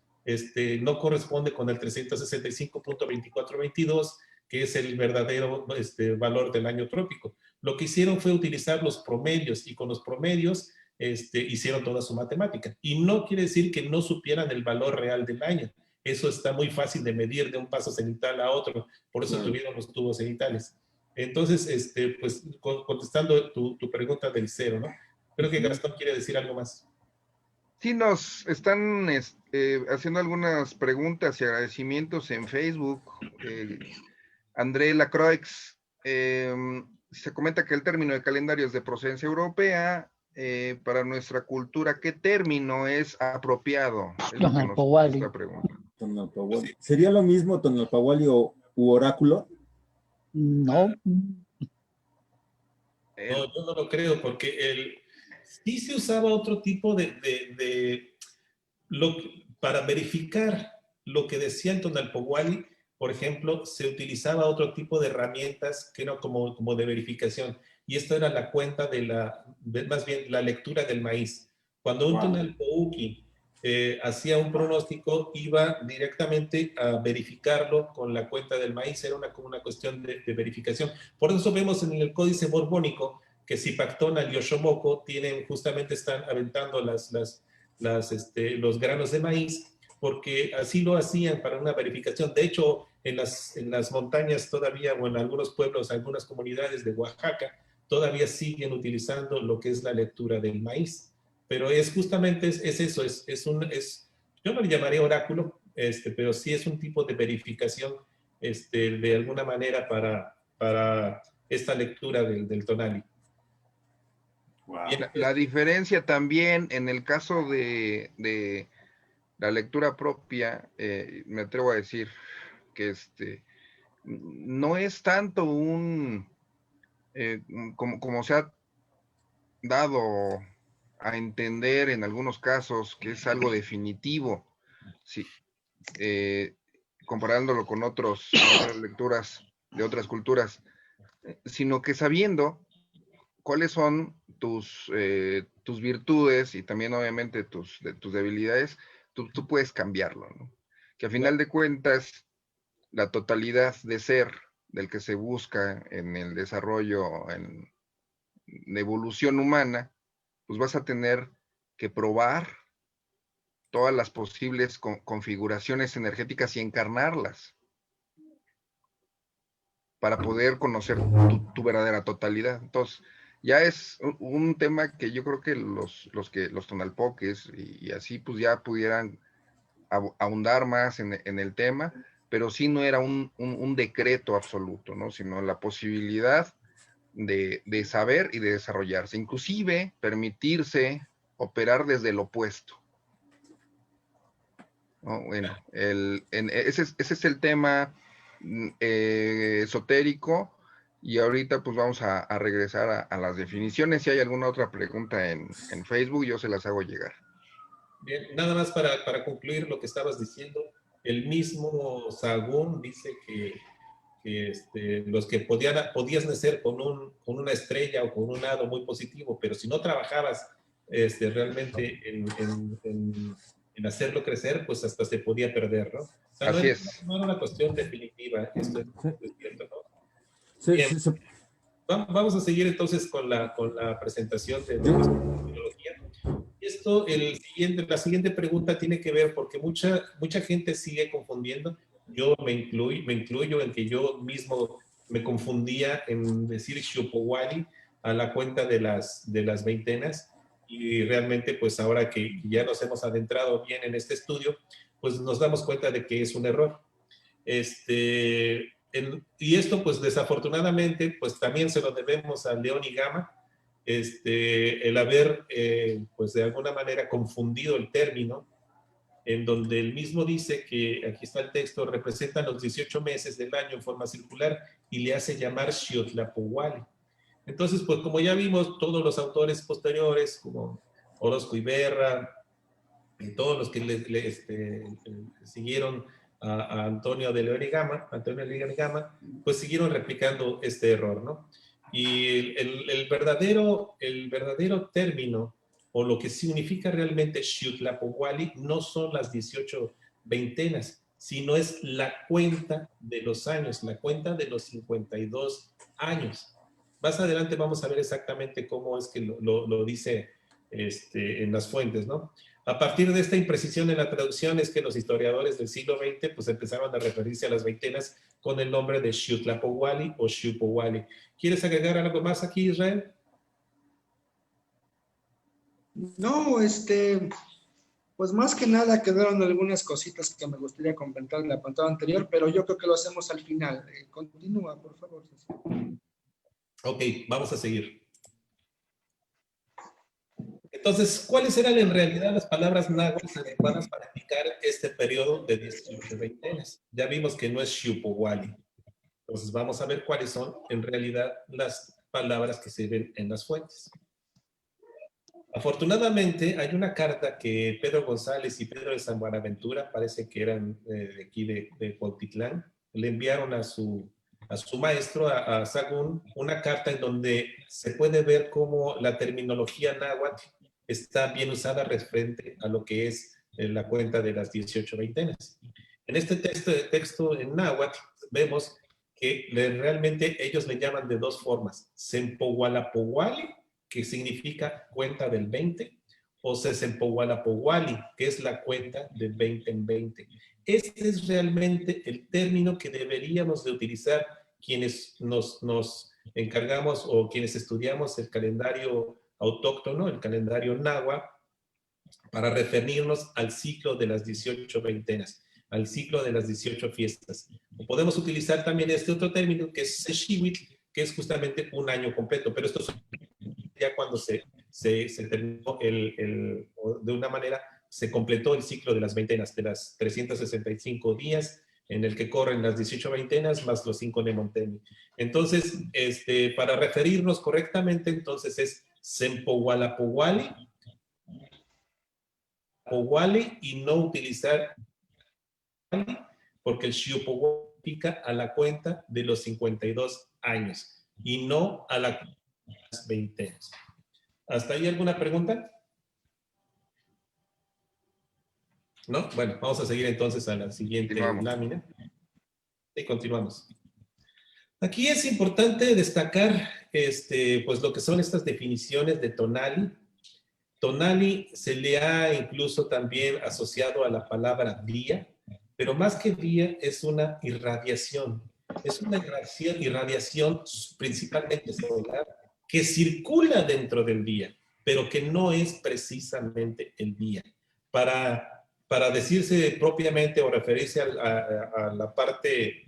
no corresponde con el 365.2422, que es el verdadero valor del año trópico. Lo que hicieron fue utilizar los promedios, y con los promedios hicieron toda su matemática. Y no quiere decir que no supieran el valor real del año. Eso está muy fácil de medir de un paso cenital a otro, por eso tuvieron los tubos cenitales. Entonces, pues contestando tu pregunta del cero, ¿no? Creo que Gastón quiere decir algo más. Sí, nos están haciendo algunas preguntas y agradecimientos en Facebook. André Lacroix se comenta que el término de calendario es de procedencia europea. Para nuestra cultura, ¿qué término es apropiado? Es lo que nos está preguntando. Tonalpohualli. ¿Sería lo mismo Tonalpohualli u oráculo? No. No, yo no lo creo, porque sí se usaba otro tipo para verificar lo que decía el Tonalpohualli. Por ejemplo, se utilizaba otro tipo de herramientas que no como de verificación. Y esto era la cuenta más bien la lectura del maíz. Cuando un Tonalpouki hacía un pronóstico, iba directamente a verificarlo con la cuenta del maíz. Era una cuestión de verificación. Por eso vemos en el Códice Borbónico que Zipactona y Oxomoco están aventando los granos de maíz, porque así lo hacían para una verificación. De hecho, en las montañas todavía, o en algunos pueblos, algunas comunidades de Oaxaca, todavía siguen utilizando lo que es la lectura del maíz. Pero justamente eso, yo no le llamaré oráculo, pero sí es un tipo de verificación de alguna manera para esta lectura del Tonali. Wow. La diferencia también en el caso de la lectura propia, me atrevo a decir que no es tanto como se ha dado a entender en algunos casos que es algo definitivo, sí, comparándolo con otras lecturas de otras culturas, sino que sabiendo cuáles son tus virtudes y también obviamente tus debilidades, tú puedes cambiarlo, ¿no? Que a final de cuentas, la totalidad de ser del que se busca en el desarrollo, de evolución humana, pues vas a tener que probar todas las posibles configuraciones energéticas y encarnarlas para poder conocer tu verdadera totalidad. Entonces, ya es un tema que yo creo que los tonalpoques y así pues ya pudieran ahondar más en el tema, pero sí no era un decreto absoluto, ¿no? Sino la posibilidad de saber y de desarrollarse, inclusive permitirse operar desde el opuesto, ¿no? Bueno, ese es el tema esotérico, y ahorita pues vamos a regresar a las definiciones. Si hay alguna otra pregunta en Facebook, yo se las hago llegar. Bien, nada más para concluir lo que estabas diciendo, el mismo Sahagún dice que los que podías nacer con una estrella o con un hado muy positivo, pero si no trabajabas realmente en hacerlo crecer, pues hasta se podía perder, ¿no? O sea, Así es. no era una cuestión definitiva, esto es cierto, ¿no? Sí, Bien, sí, sí. vamos a seguir entonces con la presentación de tecnología. Esto, la siguiente pregunta tiene que ver porque mucha gente sigue confundiendo. Yo me incluyo en que yo mismo me confundía en decir Shupowali a la cuenta de las veintenas, y realmente pues ahora que ya nos hemos adentrado bien en este estudio, pues nos damos cuenta de que es un error. Y esto pues desafortunadamente pues también se lo debemos a León y Gama, el haber pues de alguna manera confundido el término, en donde él mismo dice que, aquí está el texto, representan los 18 meses del año en forma circular y le hace llamar Xiotlapohuali. Entonces, pues como ya vimos, todos los autores posteriores, como Orozco y Berra, y todos los que siguieron a Antonio de León y Gama, pues siguieron replicando este error, ¿no? Y el verdadero término, o lo que significa realmente Xiutlapohuali, no son las 18 veintenas, sino es la cuenta de los años, la cuenta de los 52 años. Más adelante vamos a ver exactamente cómo es que lo dice en las fuentes, ¿no? A partir de esta imprecisión en la traducción es que los historiadores del siglo XX pues empezaron a referirse a las veintenas con el nombre de Xiutlapohuali o Xupowali. ¿Quieres agregar algo más aquí, Israel? No, pues más que nada quedaron algunas cositas que me gustaría comentar en la pantalla anterior, pero yo creo que lo hacemos al final. Continúa, por favor. Ok, vamos a seguir. Entonces, ¿cuáles eran en realidad las palabras náhuatl adecuadas para indicar este periodo de 18 veintenas? Ya vimos que no es Xupowali. Entonces, vamos a ver cuáles son en realidad las palabras que se ven en las fuentes. Afortunadamente, hay una carta que Pedro González y Pedro de San Buenaventura, parece que eran de aquí de Cuautitlán, le enviaron a su maestro, a Sahagún, una carta en donde se puede ver cómo la terminología náhuatl está bien usada referente a lo que es la cuenta de las 18 veintenas. En este texto en náhuatl vemos que realmente ellos le llaman de dos formas: Sempohualapohuali, que significa cuenta del 20, o Sesempohualapohuali, que es la cuenta de 20 en 20. Este es realmente el término que deberíamos de utilizar quienes nos encargamos o quienes estudiamos el calendario autóctono, el calendario náhuatl, para referirnos al ciclo de las 18 veintenas. al ciclo de las 18 fiestas. O podemos utilizar también este otro término que es Seshiwitl, que es justamente un año completo, pero esto es ya cuando se terminó de una manera, se completó el ciclo de las veintenas, de las 365 días en el que corren las 18 veintenas más los 5 de Montemi. Entonces, para referirnos correctamente, entonces es Sempowalapowali, y no utilizar porque el Xiupowali pica a la cuenta de los 52 años y no a las veintenas. ¿Hasta ahí alguna pregunta? ¿No? Bueno, vamos a seguir entonces a la siguiente lámina. Y continuamos. Aquí es importante destacar pues lo que son estas definiciones de Tonali. Tonali se le ha incluso también asociado a la palabra día, pero más que día es una irradiación. Es una irradiación principalmente solar que circula dentro del día, pero que no es precisamente el día. Para decirse propiamente o referirse a la parte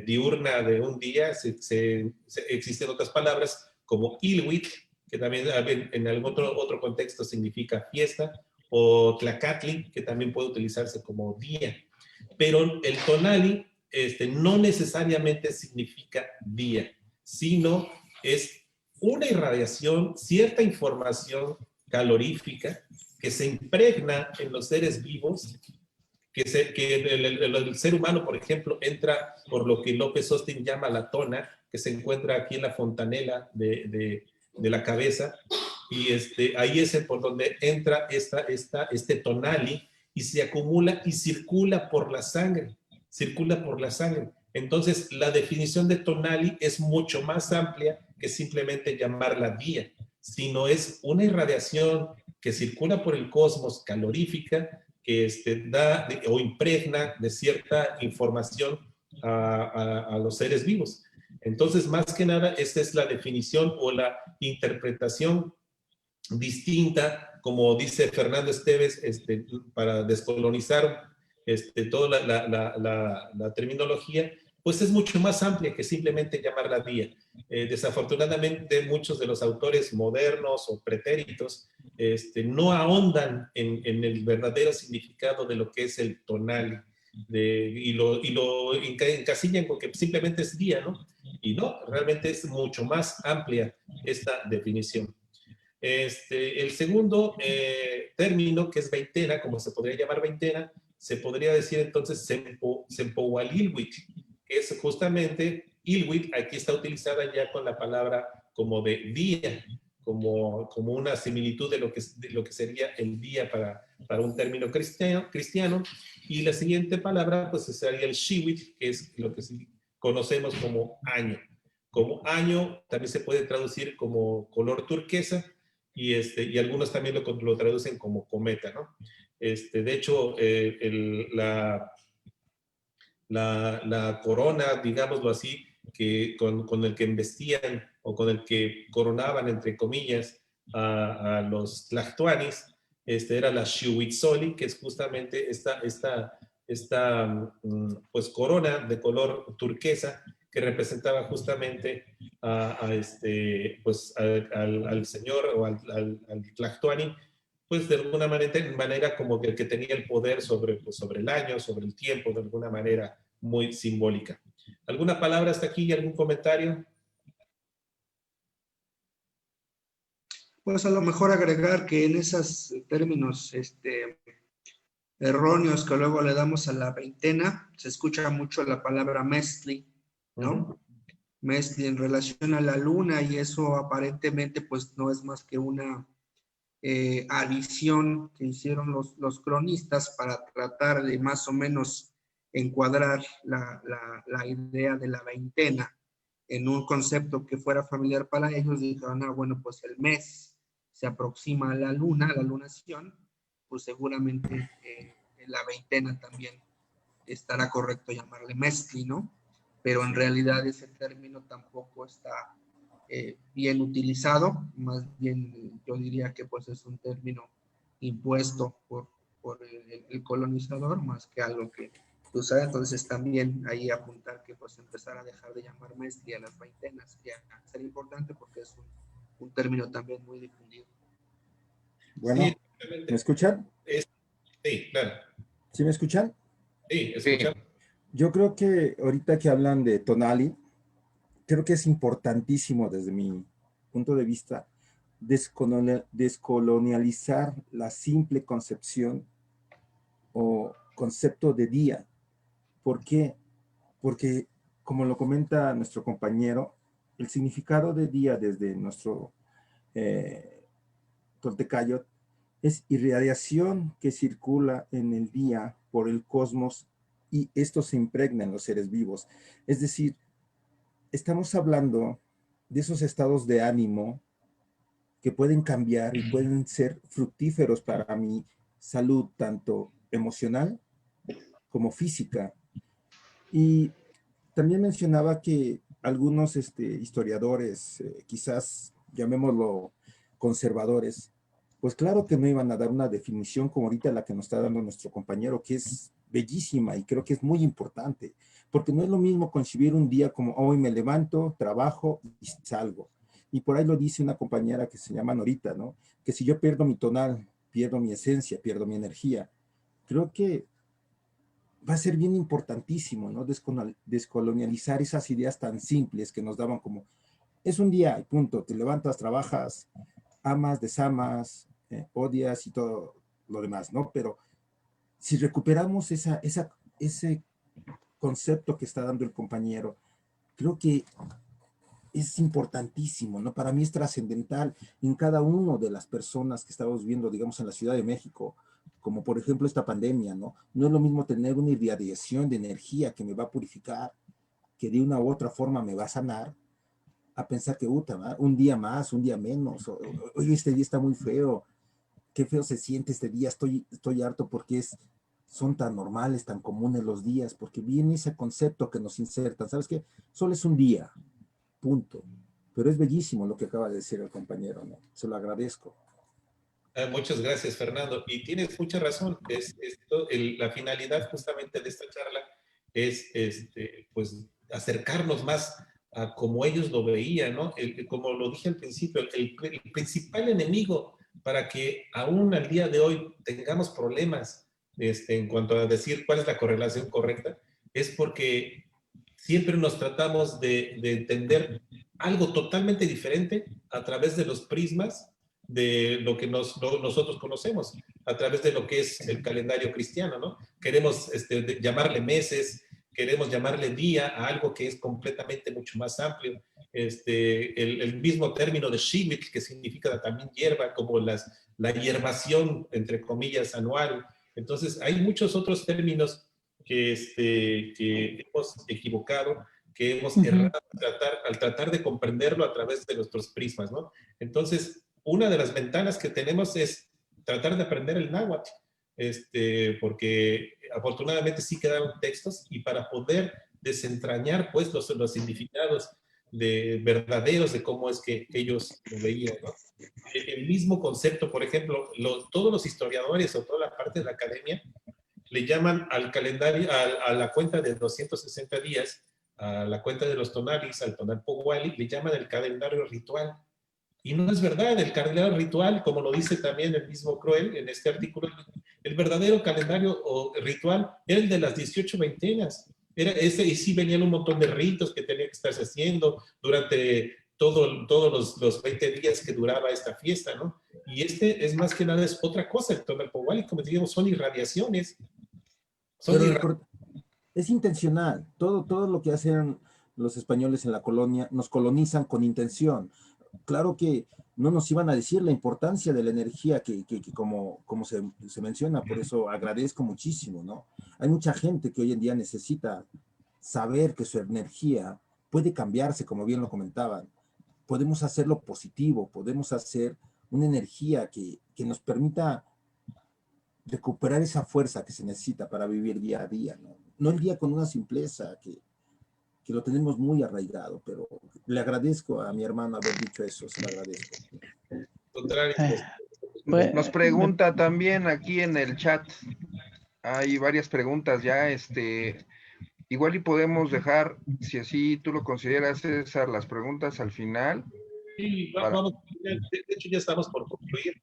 diurna de un día, existen otras palabras como Ilwit, que también en algún otro contexto significa fiesta, o Tlacatli, que también puede utilizarse como día. Pero el Tonali no necesariamente significa día, sino es una irradiación, cierta información calorífica que se impregna en los seres vivos, que el ser humano, por ejemplo, entra por lo que López Austin llama la tona, que se encuentra aquí en la fontanela de la cabeza, y ahí es por donde entra este tonali y se acumula y circula por la sangre, Entonces, la definición de tonali es mucho más amplia que simplemente llamarla día, sino es una irradiación que circula por el cosmos calorífica, que da o impregna de cierta información a los seres vivos. Entonces, más que nada, esta es la definición o la interpretación distinta, como dice Fernando Esteves, para descolonizar toda la terminología, pues es mucho más amplia que simplemente llamarla día. Desafortunadamente, muchos de los autores modernos o pretéritos no ahondan en el verdadero significado de lo que es el tonal, y lo encasillan porque simplemente es día, ¿no? Y no, realmente es mucho más amplia esta definición. El segundo término, que es veintena, como se podría llamar veintena, se podría decir entonces Sempowalilwit, que es justamente Ilwit, aquí está utilizada ya con la palabra como de día, como una similitud de lo que sería el día para un término cristiano. Y la siguiente palabra pues sería el Shiwit, que es lo que conocemos como año. Como año también se puede traducir como color turquesa, y algunos también lo traducen como cometa, ¿no? De hecho, la corona, digámoslo así, que con el que investían o con el que coronaban, entre comillas, a los tlactuanis, era la Xiuitzoli, que es justamente esta pues corona de color turquesa que representaba justamente pues al señor o al tlactuani, pues de alguna manera como que el que tenía el poder pues, sobre el año, sobre el tiempo, de alguna manera muy simbólica. ¿Alguna palabra hasta aquí y algún comentario? Pues a lo mejor agregar que en esos términos erróneos que luego le damos a la veintena, se escucha mucho la palabra mestli, ¿no? Mestli en relación a la luna, y eso aparentemente pues no es más que una adición que hicieron los cronistas para tratar de más o menos encuadrar la idea de la veintena en un concepto que fuera familiar para ellos. Dijeron, bueno, pues el mes se aproxima a la luna, a la lunación, pues seguramente la veintena también estará correcto llamarle mestli, ¿no? Pero en realidad ese término tampoco está bien utilizado, más bien yo diría que pues es un término impuesto por por el colonizador más que algo que usar. Entonces también ahí apuntar que pues empezar a dejar de llamar maestría a las veintenas, ya ser importante porque es un término también muy difundido. Bueno, Sí, ¿me escuchan? Sí, claro. ¿Sí me escuchan? Sí, Sí, escuchamos. Yo creo que ahorita que hablan de Tonali, creo que es importantísimo desde mi punto de vista descolonializar la simple concepción o concepto de día. ¿Por qué? Porque, como lo comenta nuestro compañero, el significado de día desde nuestro Toltecayo es irradiación que circula en el día por el cosmos y esto se impregna en los seres vivos. Es decir, estamos hablando de esos estados de ánimo que pueden cambiar y pueden ser fructíferos para mi salud, tanto emocional como física. Y también mencionaba que algunos historiadores, quizás llamémoslo conservadores, pues claro que no iban a dar una definición como ahorita la que nos está dando nuestro compañero, que es bellísima y creo que es muy importante, porque no es lo mismo concebir un día como hoy me levanto, trabajo y salgo. Y por ahí lo dice una compañera que se llama Norita, ¿no? Que si yo pierdo mi tonal, pierdo mi esencia, pierdo mi energía. Creo que va a ser bien importantísimo, ¿no? Descolonializar esas ideas tan simples que nos daban como, es un día y punto, te levantas, trabajas, amas, desamas, odias y todo lo demás, ¿no? Pero si recuperamos ese concepto que está dando el compañero, creo que es importantísimo, ¿no? Para mí es trascendental en cada una de las personas que estamos viendo, digamos, en la Ciudad de México, como por ejemplo esta pandemia, ¿no? No es lo mismo tener una irradiación de energía que me va a purificar, que de una u otra forma me va a sanar, a pensar que, un día más, un día menos, oye, este día está muy feo, qué feo se siente este día, estoy harto porque son tan normales, tan comunes los días, porque viene ese concepto que nos insertan, ¿sabes qué? Solo es un día, punto. Pero es bellísimo lo que acaba de decir el compañero, ¿no? Se lo agradezco. Muchas gracias, Fernando. Y tienes mucha razón. La finalidad justamente de esta charla es pues, acercarnos más a como ellos lo veían, ¿no? Como lo dije al principio, el principal enemigo para que aún al día de hoy tengamos problemas en cuanto a decir cuál es la correlación correcta, es porque siempre nos tratamos de entender algo totalmente diferente a través de los prismas de lo que nosotros conocemos, a través de lo que es el calendario cristiano, ¿no? Queremos llamarle meses, queremos llamarle día a algo que es completamente mucho más amplio. El mismo término de Shimit, que significa también hierba, como la hierbación, entre comillas, anual. Entonces, hay muchos otros términos que hemos equivocado, que hemos errado al tratar de comprenderlo a través de nuestros prismas, ¿no? Entonces, una de las ventanas que tenemos es tratar de aprender el náhuatl, porque afortunadamente sí quedaron textos y para poder desentrañar pues los significados verdaderos de cómo es que ellos lo veían, ¿no? El mismo concepto, por ejemplo, todos los historiadores o toda la parte de la academia le llaman al calendario, a la cuenta de 260 días, a la cuenta de los tonalis, al tonal Powali, le llaman el calendario ritual. Y no es verdad, el calendario ritual, como lo dice también el mismo Crowell en este artículo, el verdadero calendario o ritual era el de las 18 veintenas. Era ese, y sí venían un montón de ritos que tenía que estarse haciendo durante todos los 20 días que duraba esta fiesta, ¿no? Y es más que nada es otra cosa, el tonal Powali, como decíamos, son irradiaciones. Pero es intencional. Todo lo que hacen los españoles en la colonia, nos colonizan con intención. Claro que no nos iban a decir la importancia de la energía que como se menciona, por eso agradezco muchísimo, ¿no? Hay mucha gente que hoy en día necesita saber que su energía puede cambiarse, como bien lo comentaban. Podemos hacerlo positivo, podemos hacer una energía que nos permita recuperar esa fuerza que se necesita para vivir día a día, ¿no? No el día con una simpleza que lo tenemos muy arraigado, pero le agradezco a mi hermano haber dicho eso, se lo agradezco. Contrario, pues, Nos pregunta también aquí en el chat, hay varias preguntas ya, igual y podemos dejar, si así tú lo consideras, César, las preguntas al final. Sí, vamos, de hecho ya estamos por concluir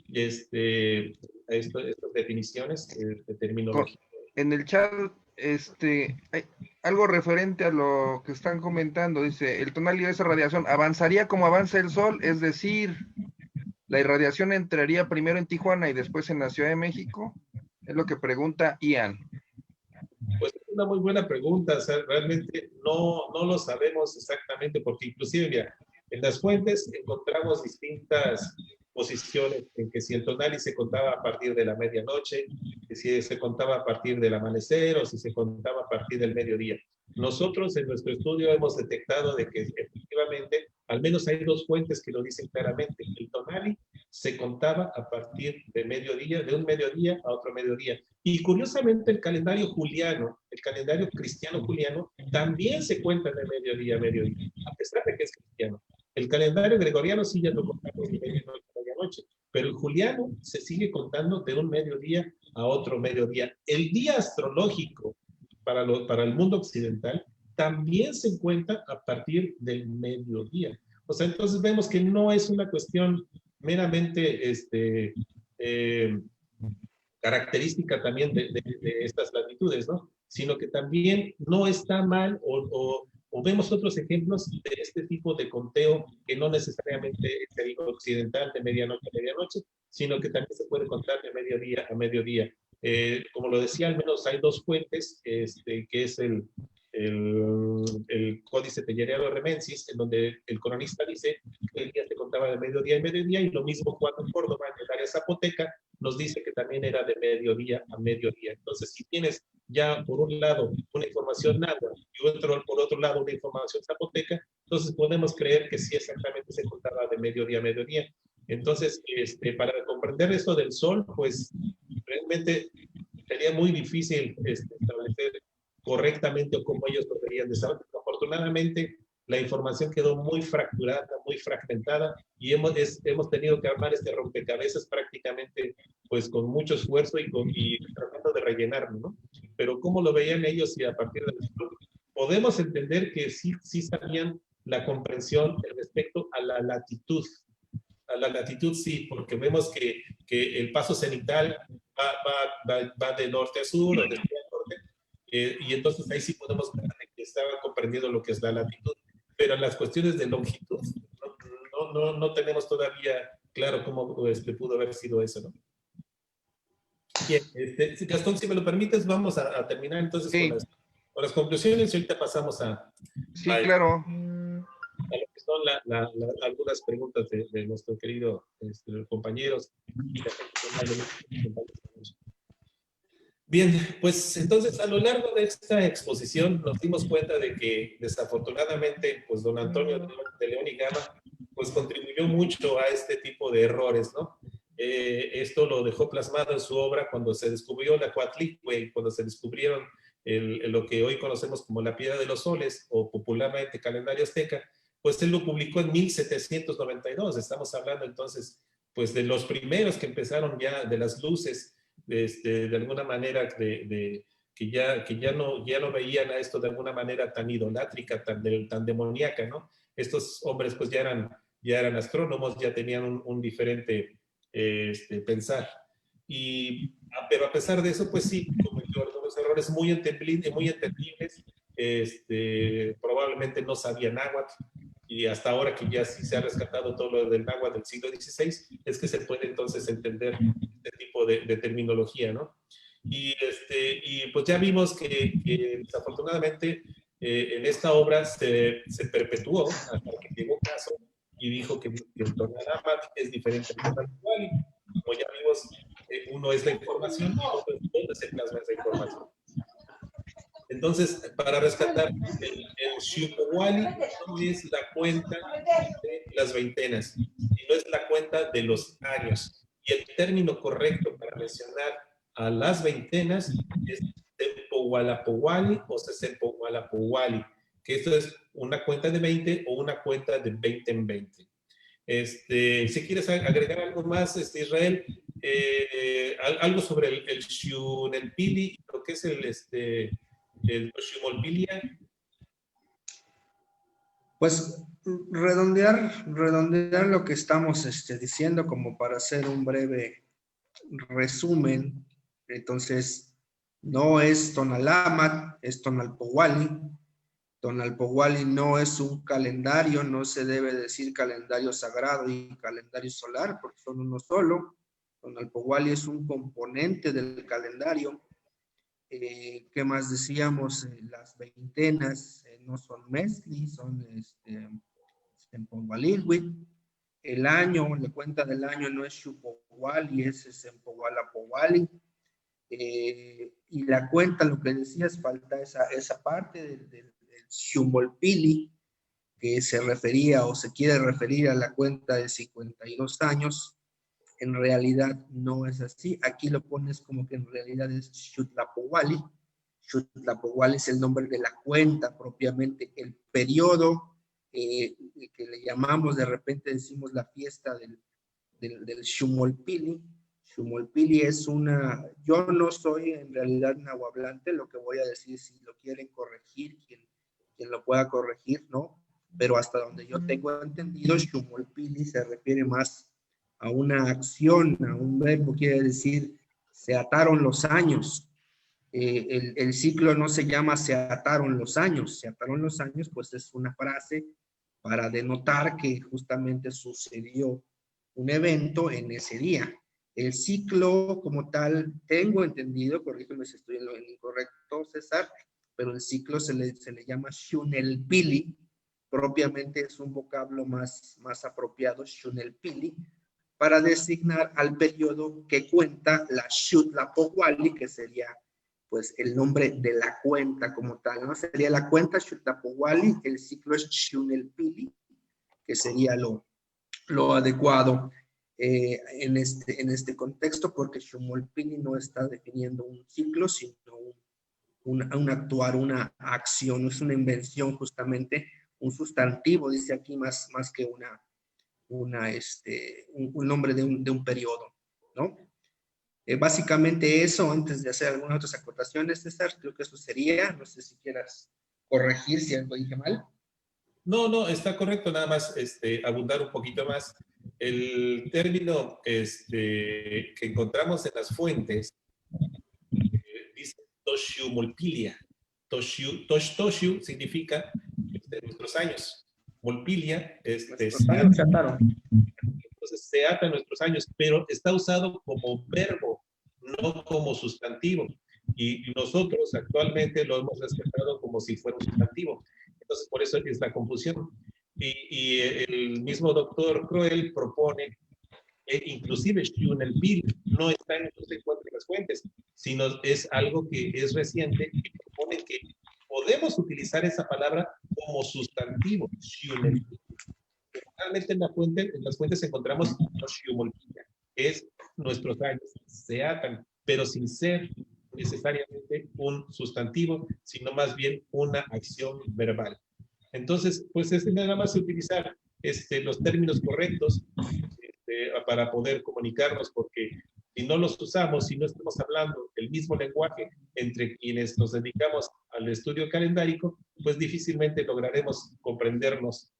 estas definiciones de terminología. En el chat, hay algo referente a lo que están comentando, dice, el tonal de esa radiación avanzaría como avanza el Sol, es decir, la irradiación entraría primero en Tijuana y después en la Ciudad de México, es lo que pregunta Ian. Pues es una muy buena pregunta, o sea, realmente no lo sabemos exactamente, porque inclusive, mira, en las fuentes encontramos distintas posiciones en que si el tonali se contaba a partir de la medianoche, que si se contaba a partir del amanecer o si se contaba a partir del mediodía. Nosotros en nuestro estudio hemos detectado de que efectivamente al menos hay dos fuentes que lo dicen claramente. El tonali se contaba a partir de mediodía, de un mediodía a otro mediodía. Y curiosamente el calendario juliano, el calendario cristiano juliano, también se cuenta de mediodía a mediodía, a pesar de que es cristiano. El calendario gregoriano sí ya lo contamos de medianoche a medianoche, pero el juliano se sigue contando de un mediodía a otro mediodía. El día astrológico para el mundo occidental también se cuenta a partir del mediodía. O sea, entonces vemos que no es una cuestión meramente característica también de estas latitudes, ¿no? Sino que también no está mal o vemos otros ejemplos de este tipo de conteo que no necesariamente es el occidental de medianoche a medianoche, sino que también se puede contar de mediodía a mediodía. Como lo decía, al menos hay dos fuentes, que es el Códice Telleriano Remensis, en donde el cronista dice que el día se contaba de mediodía a mediodía, y lo mismo Juan Córdoba en el área zapoteca nos dice que también era de mediodía a mediodía. Entonces, si tienes ya por un lado una información náhuatl y por otro lado una información zapoteca, entonces podemos creer que sí exactamente se contaba de mediodía a mediodía. Entonces, para comprender esto del sol, pues realmente sería muy difícil establecer correctamente o cómo ellos lo verían de saber. Afortunadamente, la información quedó muy fracturada, muy fragmentada, y hemos tenido que armar este rompecabezas prácticamente pues con mucho esfuerzo y tratando de rellenarlo, ¿no? Pero cómo lo veían ellos, y a partir de eso podemos entender que sí sabían la comprensión respecto a la latitud. A la latitud sí, porque vemos que el paso cenital va de norte a sur o de sur a norte, y entonces ahí sí podemos ver que estaban comprendiendo lo que es la latitud. Pero en las cuestiones de longitud no tenemos todavía claro cómo pudo haber sido eso, ¿no? Bien, Gastón, si me lo permites, vamos a terminar entonces sí, con las conclusiones, y ahorita pasamos sí, claro. A lo que son algunas preguntas de nuestro querido compañeros. Bien, pues entonces a lo largo de esta exposición nos dimos cuenta de que desafortunadamente pues don Antonio de León y Gama pues contribuyó mucho a este tipo de errores, ¿no? Esto lo dejó plasmado en su obra cuando se descubrió la Coatlicue, cuando se descubrieron lo que hoy conocemos como la Piedra de los Soles, o popularmente calendario azteca. Pues él lo publicó en 1792, estamos hablando entonces pues de los primeros que empezaron ya de las luces, de alguna manera que ya no veían a esto de alguna manera tan idolátrica, tan demoníaca, ¿no? Estos hombres pues ya eran astrónomos, ya tenían un diferente pensar. Pero a pesar de eso, pues sí, cometió algunos errores muy entendibles. Probablemente no sabía náhuatl, y hasta ahora que ya sí se ha rescatado todo lo del náhuatl del siglo XVI, es que se puede entonces entender este tipo de terminología, ¿no? Y pues ya vimos que desafortunadamente en esta obra se perpetuó hasta que llegó caso y dijo que el Tonalámatl es diferente al Tonalpohualli. Como ya vimos, uno es la información y otro es dónde se plasma esa información. Entonces, para rescatar, el Xiuhpohualli no es la cuenta de las veintenas, sino es la cuenta de los años. Y el término correcto para mencionar a las veintenas es Tempohualapohualli o Sesempohualapohualli, que esto es una cuenta de 20 o una cuenta de 20 en 20. Si quieres agregar algo más, Israel, algo sobre el Shunelpili, lo que es el Toshimolpilia. Pues redondear lo que estamos diciendo como para hacer un breve resumen. Entonces, no es Tonalama, es Tonalpohualli. Tonalpohualli no es un calendario, no se debe decir calendario sagrado y calendario solar, porque son uno solo. Tonalpohualli es un componente del calendario. ¿Qué más decíamos? Las veintenas no son mesli, son Sempohualilhuitl. El año, la cuenta del año no es Xupohualli, es Sempohualapohualli. Y la cuenta, lo que decías, falta esa parte del Xumolpili, que se refería o se quiere referir a la cuenta de 52 años. En realidad no es así. Aquí lo pones como que en realidad es Xutlapohualli. Xutlapohualli es el nombre de la cuenta propiamente. El periodo que le llamamos, de repente decimos la fiesta del Xumolpili. Xumolpili es yo no soy en realidad nahuablante, lo que voy a decir, si lo quieren corregir, quien lo pueda corregir, ¿no? Pero hasta donde yo tengo entendido, Xumolpili se refiere más a una acción, a un verbo, quiere decir, se ataron los años. El ciclo no se llama se ataron los años, pues es una frase para denotar que justamente sucedió un evento en ese día. El ciclo como tal, tengo entendido, corrígeme si estoy en lo incorrecto, César, pero el ciclo se le llama Xunelpili, propiamente es un vocablo más apropiado, Xunelpili, para designar al periodo que cuenta la Xutlapohualli, que sería pues el nombre de la cuenta como tal, ¿no? Sería la cuenta Xutlapohualli, el ciclo es Xunelpili, que sería lo adecuado en este contexto, porque Xumolpili no está definiendo un ciclo, sino un actuar, una acción, es una invención justamente, un sustantivo, dice aquí, más que un nombre de un periodo, ¿no? Básicamente eso, antes de hacer algunas otras acotaciones, César, creo que eso sería, no sé si quieras corregir si algo dije mal. No, está correcto, nada más abundar un poquito más. El término que encontramos en las fuentes dice Toshiumolpilia. Toshiu significa nuestros años. Molpilia nuestros años se ataron. Entonces se ata nuestros años, pero está usado como verbo, no como sustantivo. Y nosotros actualmente lo hemos respetado como si fuera un sustantivo. Entonces, por eso es la confusión. Y el mismo doctor Croel propone que inclusive Xunelpil no está en las fuentes, sino es algo que es reciente y propone que podemos utilizar esa palabra como sustantivo, Xunelpil. Realmente en las fuentes encontramos Xumolpilla, que es nuestros años se atan, pero sin ser necesariamente un sustantivo, sino más bien una acción verbal. Entonces, pues es nada más utilizar los términos correctos para poder comunicarnos, porque si no los usamos, si no estamos hablando el mismo lenguaje entre quienes nos dedicamos al estudio calendárico, pues difícilmente lograremos comprendernos,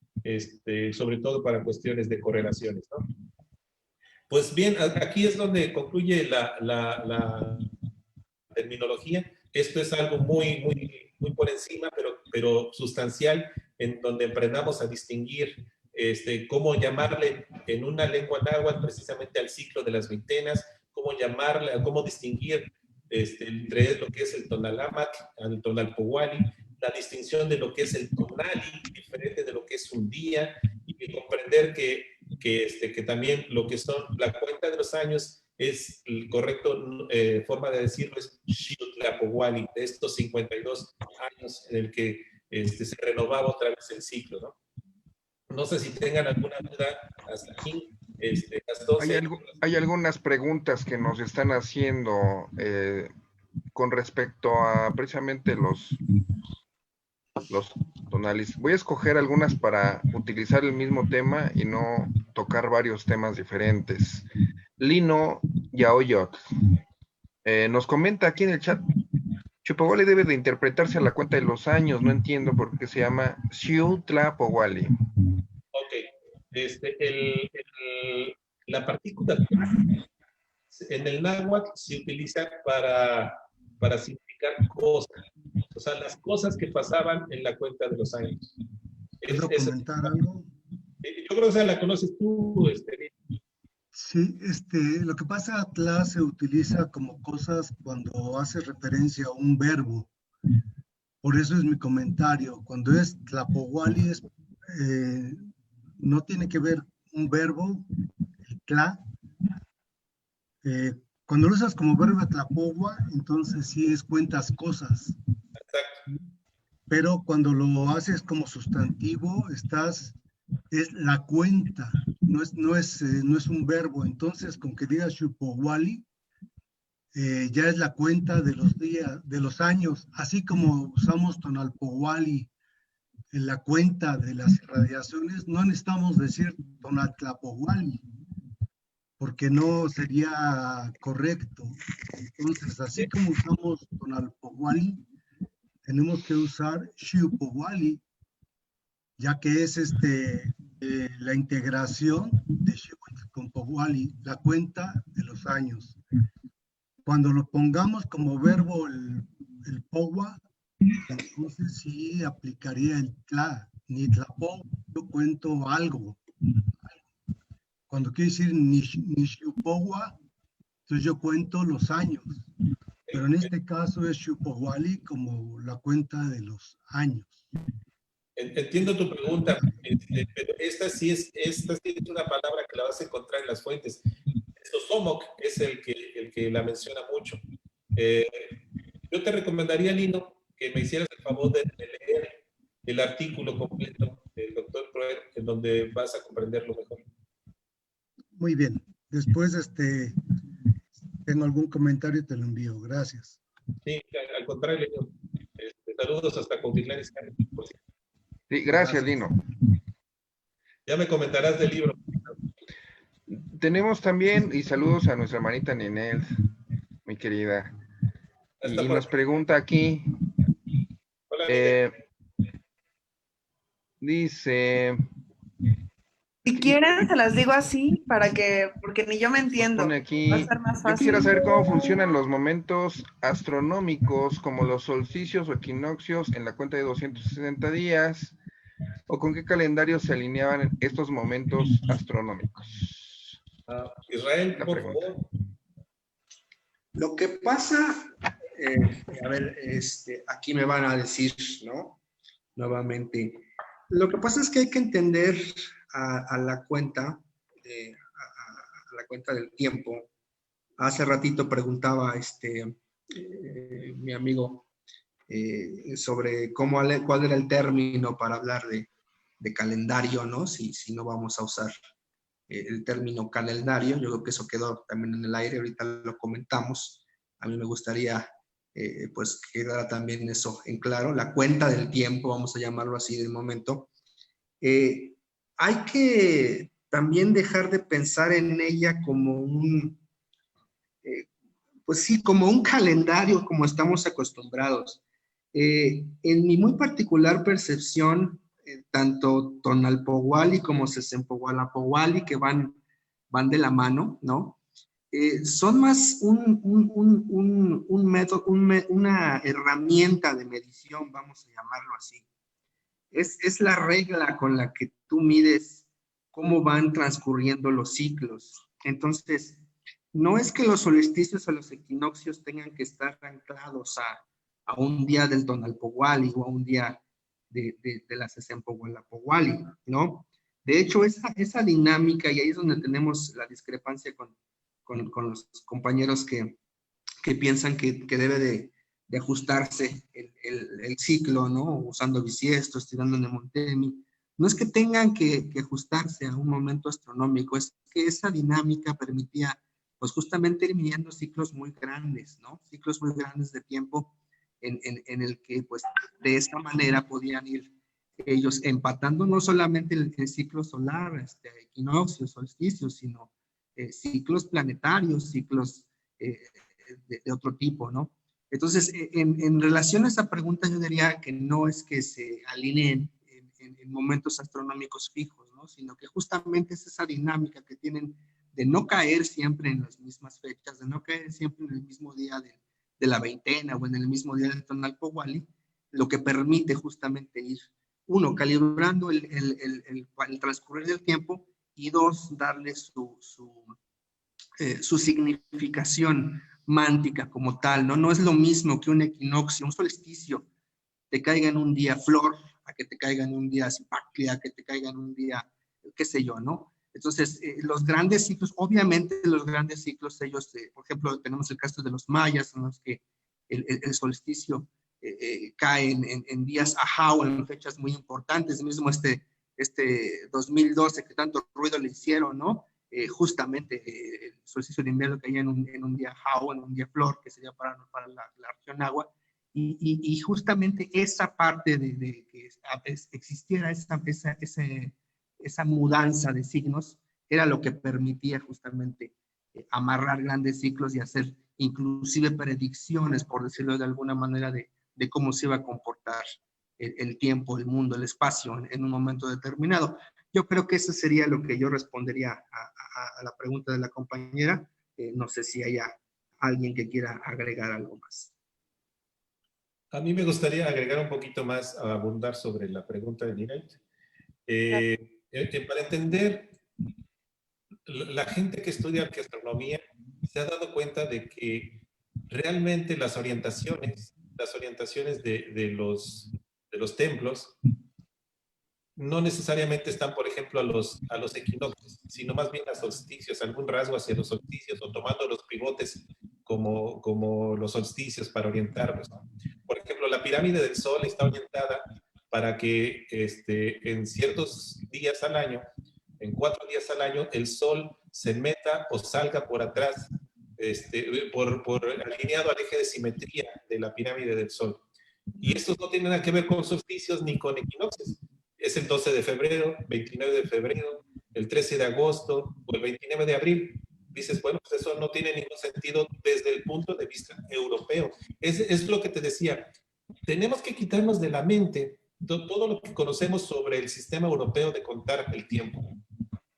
sobre todo para cuestiones de correlaciones, ¿no? Pues bien, aquí es donde concluye la terminología. Esto es algo muy por encima, pero sustancial, en donde aprendamos a distinguir cómo llamarle en una lengua náhuatl precisamente al ciclo de las veintenas, cómo distinguir entre lo que es el Tonalámatl, el Tonalpohualli, la distinción de lo que es el Tonali, diferente de lo que es un día, y comprender que también lo que son la cuenta de los años es el correcto forma de decirlo es Xutlapohualli, de estos 52 años en el que se renovaba otra vez el ciclo, ¿no? No sé si tengan alguna duda hasta aquí. Hay algunas preguntas que nos están haciendo con respecto a precisamente los tonalis. Voy a escoger algunas para utilizar el mismo tema y no tocar varios temas diferentes. Lino Yaoyot nos comenta aquí en el chat: Chupawali debe de interpretarse a la cuenta de los años. No entiendo por qué se llama Xiutlapowali. Ok. La partícula en el náhuatl se utiliza para significar cosas. O sea, las cosas que pasaban en la cuenta de los años. ¿Puedo comentar algo? Yo creo que la conoces tú, Sí, lo que pasa, tla se utiliza como cosas cuando hace referencia a un verbo. Por eso es mi comentario. Cuando es tlapowali, no tiene que ver un verbo, el tla. Cuando lo usas como verbo tlapowa, entonces sí es cuentas cosas. Exacto. Pero cuando lo haces como sustantivo, es la cuenta, no es un verbo. Entonces, con que digas Chupowali, ya es la cuenta de los días, de los años, así como usamos Tonalpowali en la cuenta de las radiaciones, no necesitamos decir Tonaltlapowali, porque no sería correcto. Entonces, así como usamos Tonalpowali, tenemos que usar Xiupowali, ya que es la integración de Xiuhtli con Powali, la cuenta de los años. Cuando lo pongamos como verbo el Powa, entonces sí aplicaría el Tla, ni Tlapo, yo cuento algo. Cuando quiere decir ni Xiupowa, entonces yo cuento los años. Pero en este caso es Xiupowali como la cuenta de los años. Entiendo tu pregunta, pero esta sí es una palabra que la vas a encontrar en las fuentes. Sosomok es el que la menciona mucho. Yo te recomendaría, Lino, que me hicieras el favor de leer el artículo completo del doctor Proer, en donde vas a comprenderlo mejor. Muy bien. Después, tengo algún comentario y te lo envío. Gracias. Sí, al contrario, Lino. Saludos hasta Cuautitlán Izcalli. Sí, gracias, Lino. Ya me comentarás del libro. Tenemos también, y saludos a nuestra hermanita Ninel, mi querida. Y nos pregunta aquí, hola, dice... Si quieren, se las digo así, porque ni yo me entiendo. Pone aquí, va a ser más fácil. yo quisiera saber cómo funcionan los momentos astronómicos, como los solsticios o equinoccios en la cuenta de 260 días, o con qué calendario se alineaban estos momentos astronómicos. Israel, La por pregunta. favor. Lo que pasa, a ver, aquí me van a decir, ¿no? Nuevamente, lo que pasa es que hay que entender a la cuenta, a la cuenta del tiempo. Hace ratito preguntaba mi amigo sobre cuál era el término para hablar de calendario, ¿no? Si no vamos a usar el término calendario. Yo creo que eso quedó también en el aire, ahorita lo comentamos. A mí me gustaría pues que quedara también eso en claro, la cuenta del tiempo, vamos a llamarlo así de momento. Hay que también dejar de pensar en ella como pues sí, como un calendario como estamos acostumbrados. En mi muy particular percepción, tanto Tonalpowali como Sesempowalapowali, que van de la mano, ¿no? Son más un método, una herramienta de medición, vamos a llamarlo así. Es la regla con la que tú mides cómo van transcurriendo los ciclos. Entonces, no es que los solsticios o los equinoccios tengan que estar anclados a un día del Tonalpowali o a un día de la Sesempowalapowali, ¿no? De hecho, esa dinámica, y ahí es donde tenemos la discrepancia con los compañeros que piensan que debe de ajustarse el ciclo, ¿no? Usando bisiesto, estirando Nemontemi. No es que tengan que ajustarse a un momento astronómico, es que esa dinámica permitía, pues justamente ir midiendo ciclos muy grandes, ¿no? Ciclos muy grandes de tiempo en el que, pues, de esta manera podían ir ellos empatando no solamente el ciclo solar, equinoccios, solsticios, sino ciclos planetarios, ciclos de otro tipo, ¿no? Entonces, en relación a esa pregunta, yo diría que no es que se alineen en momentos astronómicos fijos, ¿no? Sino que justamente es esa dinámica que tienen de no caer siempre en las mismas fechas, de no caer siempre en el mismo día de la veintena o en el mismo día del Tonalpohualli, lo que permite justamente ir, uno, calibrando el transcurrir del tiempo, y dos, darle su significación mántica como tal, ¿no? No es lo mismo que un equinoccio, un solsticio, te caiga en un día flor, a que te caiga en un día cipaclia, a que te caiga en un día, qué sé yo, ¿no? Entonces, los grandes ciclos, obviamente los grandes ciclos, ellos, por ejemplo, tenemos el caso de los mayas, en los que el solsticio cae en días ajá o en fechas muy importantes, mismo este 2012 que tanto ruido le hicieron, ¿no? Justamente el solsticio de invierno caía en un día Jao, en un día Flor, que sería para la región agua, y justamente esa parte de que existiera esa mudanza de signos era lo que permitía justamente amarrar grandes ciclos y hacer inclusive predicciones, por decirlo de alguna manera, de cómo se iba a comportar el tiempo, el mundo, el espacio en un momento determinado. Yo creo que eso sería lo que yo respondería a la pregunta de la compañera. No sé si haya alguien que quiera agregar algo más. A mí me gustaría agregar un poquito más, a abundar sobre la pregunta de Nirait. Para entender, la gente que estudia astronomía se ha dado cuenta de que realmente las orientaciones de los templos no necesariamente están, por ejemplo, a los equinoccios, sino más bien a solsticios, algún rasgo hacia los solsticios, o tomando los pivotes como los solsticios para orientarlos, ¿no? Por ejemplo, la pirámide del Sol está orientada para que en ciertos días al año, en 4 días al año, el Sol se meta o salga por atrás, alineado al eje de simetría de la pirámide del Sol. Y estos no tienen nada que ver con solsticios ni con equinoccios. Es el 12 de febrero, 29 de febrero, el 13 de agosto o el 29 de abril. Dices, bueno, pues eso no tiene ningún sentido desde el punto de vista europeo. Es lo que te decía. Tenemos que quitarnos de la mente todo lo que conocemos sobre el sistema europeo de contar el tiempo,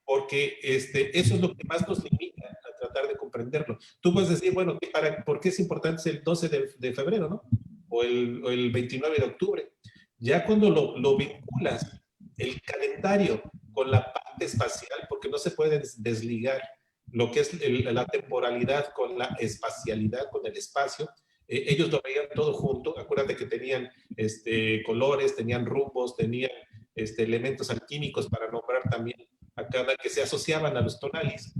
porque eso es lo que más nos limita a tratar de comprenderlo. Tú puedes decir, bueno, ¿por qué es importante el 12 de febrero, no? O el 29 de octubre. Ya cuando lo vinculas, el calendario con la parte espacial, porque no se puede desligar lo que es la temporalidad con la espacialidad, con el espacio, ellos lo veían todo junto. Acuérdate que tenían colores, tenían rumbos, tenían elementos alquímicos para nombrar también a cada que se asociaban a los tonalis.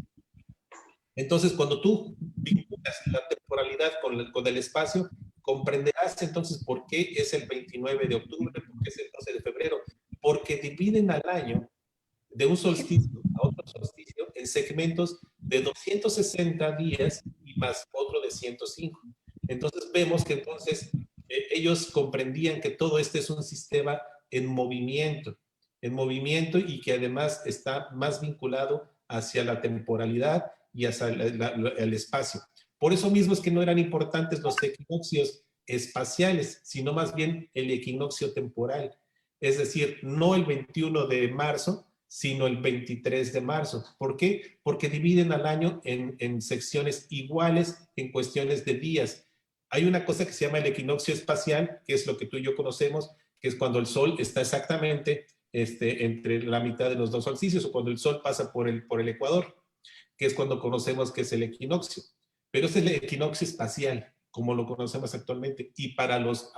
Entonces, cuando tú vinculas la temporalidad con el espacio, comprenderás entonces por qué es el 29 de octubre, por qué es el 12 de febrero, porque dividen al año de un solsticio a otro solsticio en segmentos de 260 días y más otro de 105. Entonces vemos que entonces ellos comprendían que todo este es un sistema en movimiento y que además está más vinculado hacia la temporalidad y hacia el espacio. Por eso mismo es que no eran importantes los equinoccios espaciales, sino más bien el equinoccio temporal. Es decir, no el 21 de marzo, sino el 23 de marzo. ¿Por qué? Porque dividen al año en secciones iguales en cuestiones de días. Hay una cosa que se llama el equinoccio espacial, que es lo que tú y yo conocemos, que es cuando el Sol está exactamente entre la mitad de los dos solsticios, o cuando el Sol pasa por el ecuador, que es cuando conocemos que es el equinoccio. Pero es el equinoccio espacial, como lo conocemos actualmente. Y para los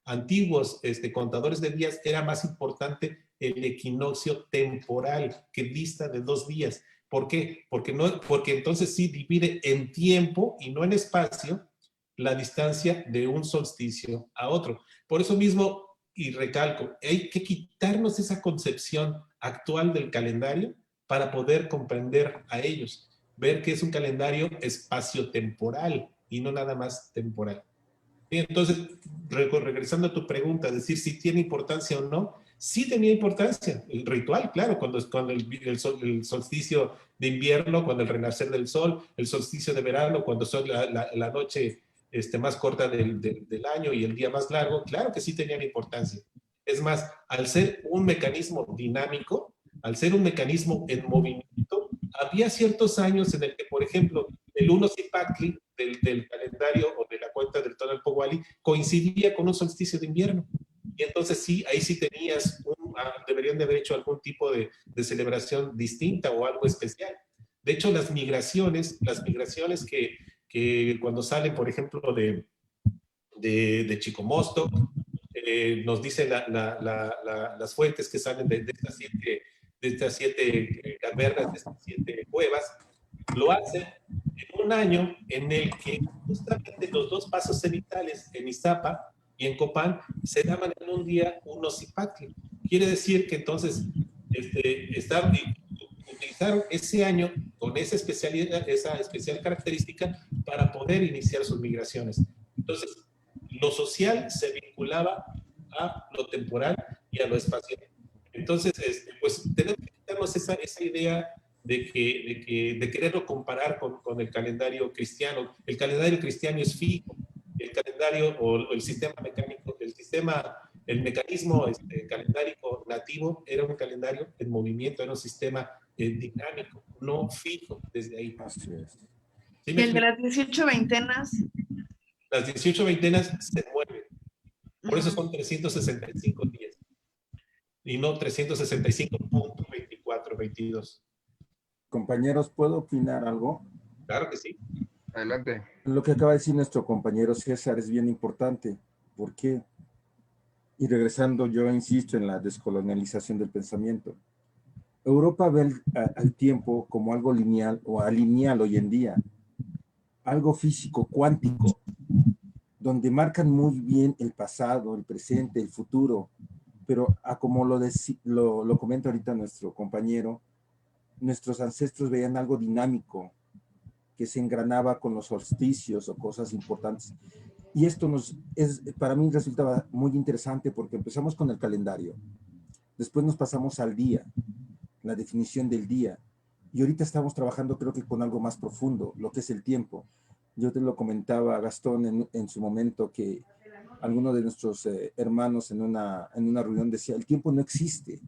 antiguos contadores de días era más importante el equinoccio temporal, que dista de 2 días. ¿Por qué? Porque entonces sí divide en tiempo y no en espacio la distancia de un solsticio a otro. Por eso mismo, y recalco, hay que quitarnos esa concepción actual del calendario para poder comprender a ellos, ver que es un calendario espacio-temporal y no nada más temporal. Bien, entonces, regresando a tu pregunta, decir si tiene importancia o no, sí tenía importancia. El ritual, claro, cuando el solsticio de invierno, cuando el renacer del sol, el solsticio de verano, cuando son la noche más corta del año y el día más largo, claro que sí tenían importancia. Es más, al ser un mecanismo dinámico, al ser un mecanismo en movimiento, había ciertos años en el que, por ejemplo, el 1 Cipactli del calendario o de la cuenta del Tonalpohualli coincidía con un solsticio de invierno. Y entonces sí, ahí sí tenías, deberían de haber hecho algún tipo de celebración distinta o algo especial. De hecho, las migraciones que cuando salen, por ejemplo, de Chicomosto, nos dicen las fuentes que salen de estas siete cavernas, de estas 7 cuevas, lo hacen en un año en el que justamente los 2 pasos cenitales en Iztapa y en Copán se daban en un día un Ocipactli. Quiere decir que entonces utilizaron ese año con esa especial característica para poder iniciar sus migraciones. Entonces, lo social se vinculaba a lo temporal y a lo espacial. Entonces, pues tenemos que quitarnos esa idea de quererlo comparar con el calendario cristiano. El calendario cristiano es fijo. El calendario o el sistema mecánico, el mecanismo calendárico nativo era un calendario en movimiento, era un sistema dinámico, no fijo desde ahí. Así es. ¿Sí ¿Y el de las 18 veintenas? Las 18 veintenas se mueven. Por eso son 365 días. Y no 365.24, 22. Compañeros, ¿puedo opinar algo? Claro que sí. Adelante. Lo que acaba de decir nuestro compañero César es bien importante. ¿Por qué? Y regresando, yo insisto en la descolonialización del pensamiento. Europa ve al tiempo como algo lineal o alineal hoy en día, algo físico, cuántico, donde marcan muy bien el pasado, el presente, el futuro, pero como lo comenta ahorita nuestro compañero, nuestros ancestros veían algo dinámico, que se engranaba con los solsticios o cosas importantes. Y esto para mí resultaba muy interesante porque empezamos con el calendario, después nos pasamos al día, la definición del día, y ahorita estamos trabajando creo que con algo más profundo, lo que es el tiempo. Yo te lo comentaba, Gastón, en su momento, que alguno de nuestros hermanos en una reunión decía, el tiempo no existe.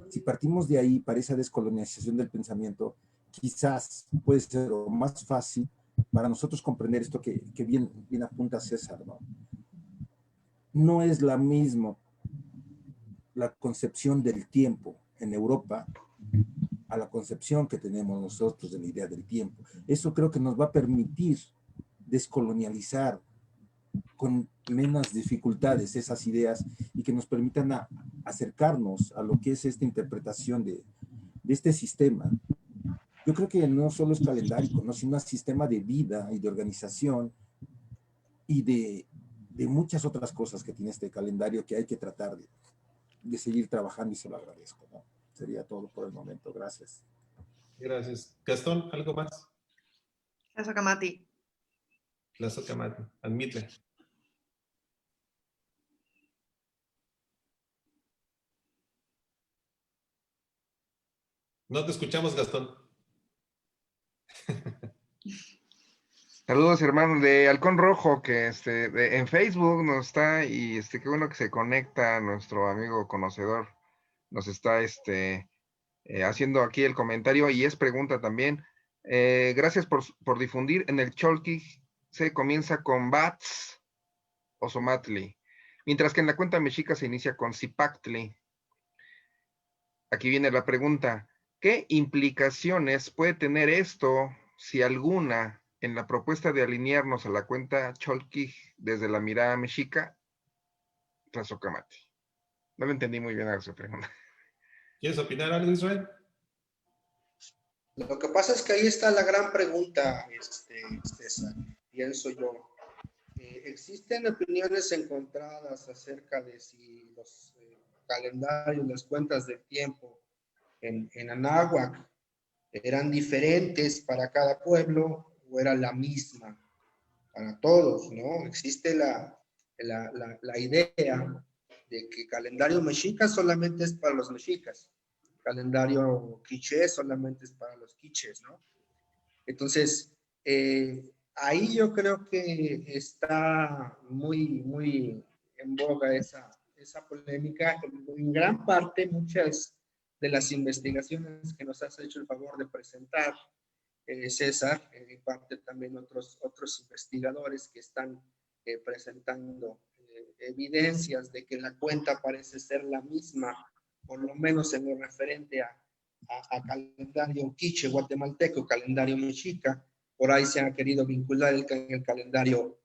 Si partimos de ahí para esa descolonización del pensamiento, quizás puede ser lo más fácil para nosotros comprender esto que bien apunta César, ¿no? No es la misma la concepción del tiempo en Europa a la concepción que tenemos nosotros de la idea del tiempo. Eso creo que nos va a permitir descolonializar con menos dificultades esas ideas y que nos permitan acercarnos a lo que es esta interpretación de este sistema. Yo creo que no solo es calendárico, ¿no? Sino un sistema de vida y de organización y de muchas otras cosas que tiene este calendario que hay que tratar de seguir trabajando, y se lo agradezco, ¿no? Sería todo por el momento. Gracias. Gracias. Gastón, ¿algo más? Eso, Camati. Lazo Camati, admite. No te escuchamos, Gastón. Saludos, hermanos de Halcón Rojo, que en Facebook nos está, y qué bueno que se conecta nuestro amigo conocedor. Nos está haciendo aquí el comentario y es pregunta también. Gracias por difundir. En el Cholqui se comienza con Bats o Somatli, mientras que en la cuenta mexica se inicia con Zipactli. Aquí viene la pregunta. ¿Qué implicaciones puede tener esto, si alguna, en la propuesta de alinearnos a la cuenta Cholqui desde la mirada mexica? Tlazocamati. No lo entendí muy bien a su pregunta. ¿Quieres opinar algo, Israel? Lo que pasa es que ahí está la gran pregunta, César, pienso yo. Existen opiniones encontradas acerca de si los calendarios, las cuentas del tiempo en Anáhuac eran diferentes para cada pueblo o era la misma para todos, ¿no? Existe la la idea de que calendario mexica solamente es para los mexicas, calendario quiché solamente es para los quiches, ¿no? Entonces, ahí yo creo que está muy en boga esa polémica. En gran parte, muchas de las investigaciones que nos has hecho el favor de presentar, César, en parte también otros investigadores que están presentando evidencias de que la cuenta parece ser la misma, por lo menos en lo referente a calendario quiche guatemalteco, calendario mexica. Por ahí se ha querido vincular el calendario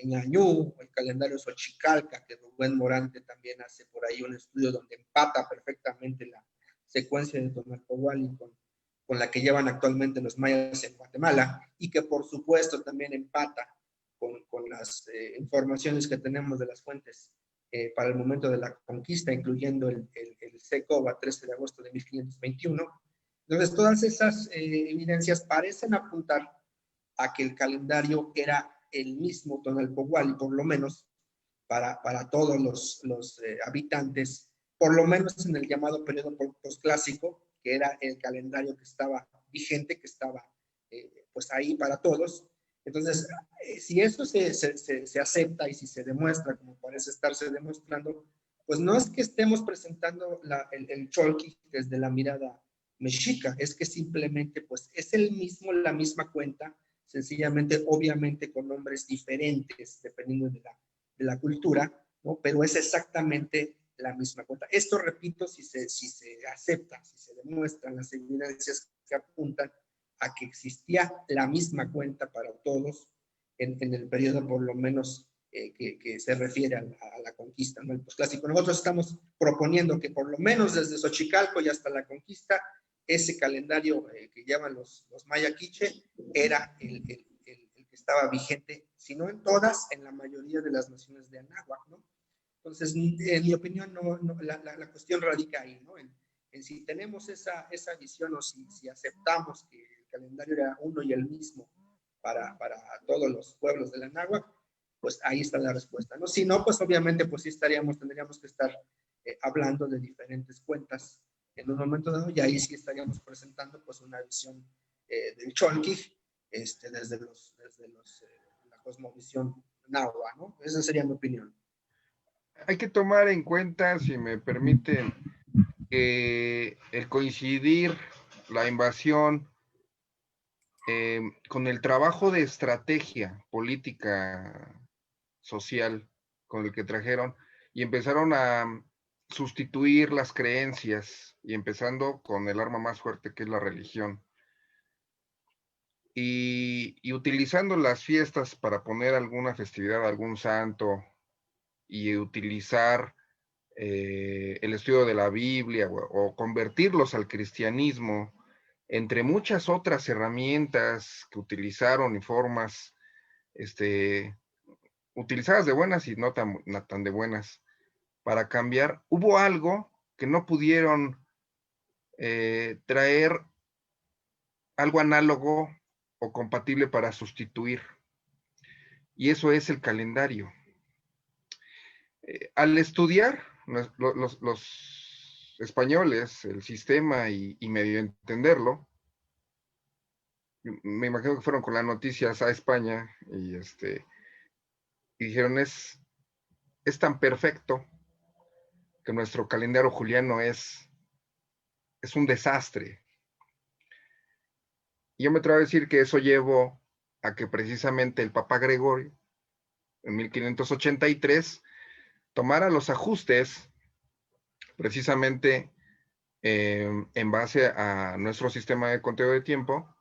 ñañú, el calendario xochicalca, que Rubén Morante también hace por ahí un estudio donde empata perfectamente la secuencia de Tonalpohualli con la que llevan actualmente los mayas en Guatemala, y que por supuesto también empata con las informaciones que tenemos de las fuentes para el momento de la conquista, incluyendo el Secoba, 13 de agosto de 1521. Entonces, todas esas evidencias parecen apuntar a que el calendario era el mismo Tonalpohualli, por lo menos para todos los habitantes, por lo menos en el llamado periodo postclásico, que era el calendario que estaba vigente, que estaba pues ahí para todos. Entonces, si eso se acepta y si se demuestra, como parece estarse demostrando, pues no es que estemos presentando el Cholqui desde la mirada mexica, es que simplemente pues es la misma cuenta, sencillamente, obviamente con nombres diferentes, dependiendo de la cultura, ¿no? Pero es exactamente la misma cuenta. Esto, repito, si se acepta, si se demuestran las evidencias que apuntan a que existía la misma cuenta para todos en el periodo, por lo menos, que se refiere a la conquista, ¿no? El posclásico. Nosotros estamos proponiendo que por lo menos desde Xochicalco y hasta la conquista, ese calendario que llevan los maya quiche era el que estaba vigente, si no en todas, en la mayoría de las naciones de Anáhuac, ¿no? Entonces, en mi opinión, la cuestión radica ahí, ¿no? En si tenemos esa visión o si aceptamos que el calendario era uno y el mismo para todos los pueblos de la Anáhuac, pues ahí está la respuesta, ¿no? Si no, pues obviamente, pues sí tendríamos que estar hablando de diferentes cuentas en un momento dado, y ahí sí estaríamos presentando pues una visión del Cholqui, desde la cosmovisión náhuatl, ¿no? Esa sería mi opinión. Hay que tomar en cuenta, si me permiten, que el coincidir la invasión con el trabajo de estrategia política social con el que trajeron y empezaron a sustituir las creencias y empezando con el arma más fuerte que es la religión y utilizando las fiestas para poner alguna festividad, algún santo y utilizar el estudio de la Biblia o convertirlos al cristianismo, entre muchas otras herramientas que utilizaron y formas utilizadas de buenas y no tan de buenas para cambiar, hubo algo que no pudieron traer algo análogo o compatible para sustituir, y eso es el calendario. Al estudiar los españoles el sistema y medio entenderlo, me imagino que fueron con las noticias a España y dijeron es tan perfecto que nuestro calendario juliano es un desastre. Y yo me atrevo a decir que eso llevó a que precisamente el Papa Gregorio en 1583 tomara los ajustes precisamente en base a nuestro sistema de conteo de tiempo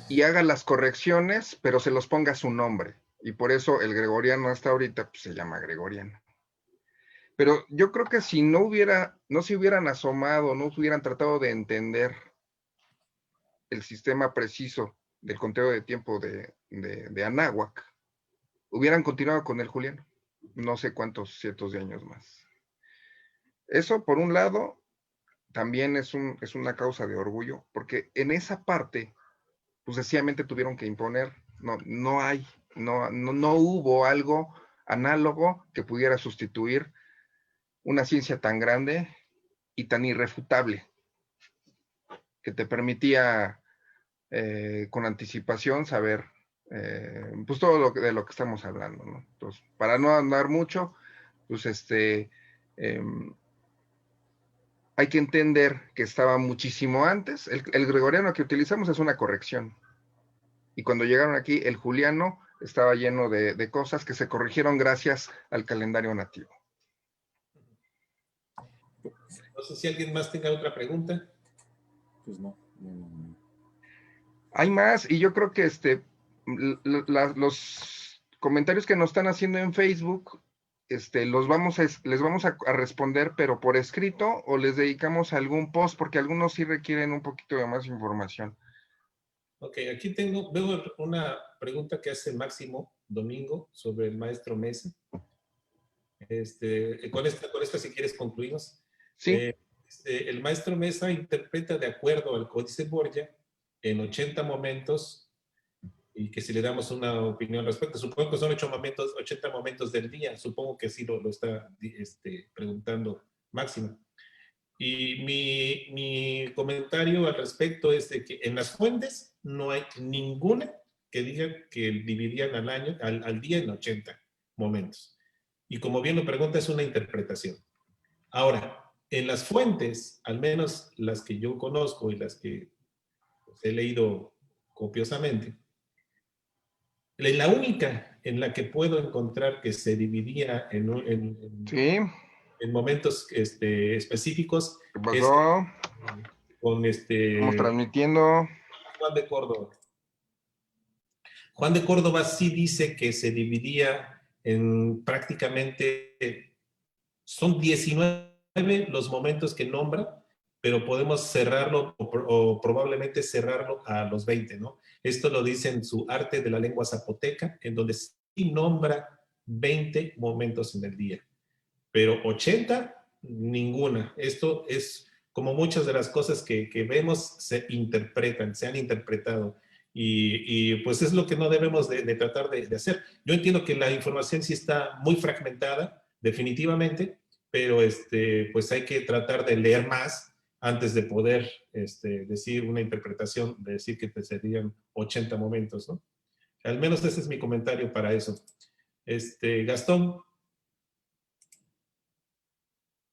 y haga las correcciones, pero se los ponga su nombre. Y por eso el gregoriano hasta ahorita pues, se llama gregoriano. Pero yo creo que si no se hubieran asomado, no se hubieran tratado de entender el sistema preciso del conteo de tiempo de Anáhuac, hubieran continuado con el juliano. No sé cuántos cientos de años más. Eso, por un lado, también es una causa de orgullo, porque en esa parte, pues sencillamente tuvieron que imponer, no hubo algo análogo que pudiera sustituir una ciencia tan grande y tan irrefutable, que te permitía con anticipación saber pues todo de lo que estamos hablando, ¿no? Entonces, para no andar mucho, pues hay que entender que estaba muchísimo antes. El gregoriano que utilizamos es una corrección. Y cuando llegaron aquí, el juliano estaba lleno de cosas que se corrigieron gracias al calendario nativo. No sé si alguien más tenga otra pregunta. Pues no. Hay más, y yo creo que los comentarios que nos están haciendo en Facebook, les vamos a responder, pero por escrito, o les dedicamos a algún post, porque algunos sí requieren un poquito de más información. Ok, aquí veo una pregunta que hace Máximo Domingo sobre el maestro Mesa. Con esta si quieres concluimos. Sí. El maestro Mesa interpreta de acuerdo al Códice Borgia en 80 momentos, y que si le damos una opinión al respecto, supongo que son 80 momentos del día, supongo que sí lo está preguntando Máximo. Y mi comentario al respecto es de que en las fuentes no hay ninguna que diga que dividían al día en 80 momentos. Y como bien lo pregunta, es una interpretación. Ahora, en las fuentes, al menos las que yo conozco y las que he leído copiosamente, la única en la que puedo encontrar que se dividía Sí. en momentos específicos. ¿Qué pasó? Estamos transmitiendo. Juan de Córdoba. Juan de Córdoba sí dice que se dividía en prácticamente, son 19 los momentos que nombra, pero podemos cerrarlo o probablemente cerrarlo a los 20, ¿no? Esto lo dice en su Arte de la Lengua Zapoteca, en donde sí nombra 20 momentos en el día, pero 80, ninguna. Esto es como muchas de las cosas que vemos se han interpretado. Y pues es lo que no debemos de tratar de hacer. Yo entiendo que la información sí está muy fragmentada, definitivamente, pero pues hay que tratar de leer más antes de poder decir una interpretación, de decir que serían 80 momentos, ¿no? Al menos ese es mi comentario para eso. Gastón.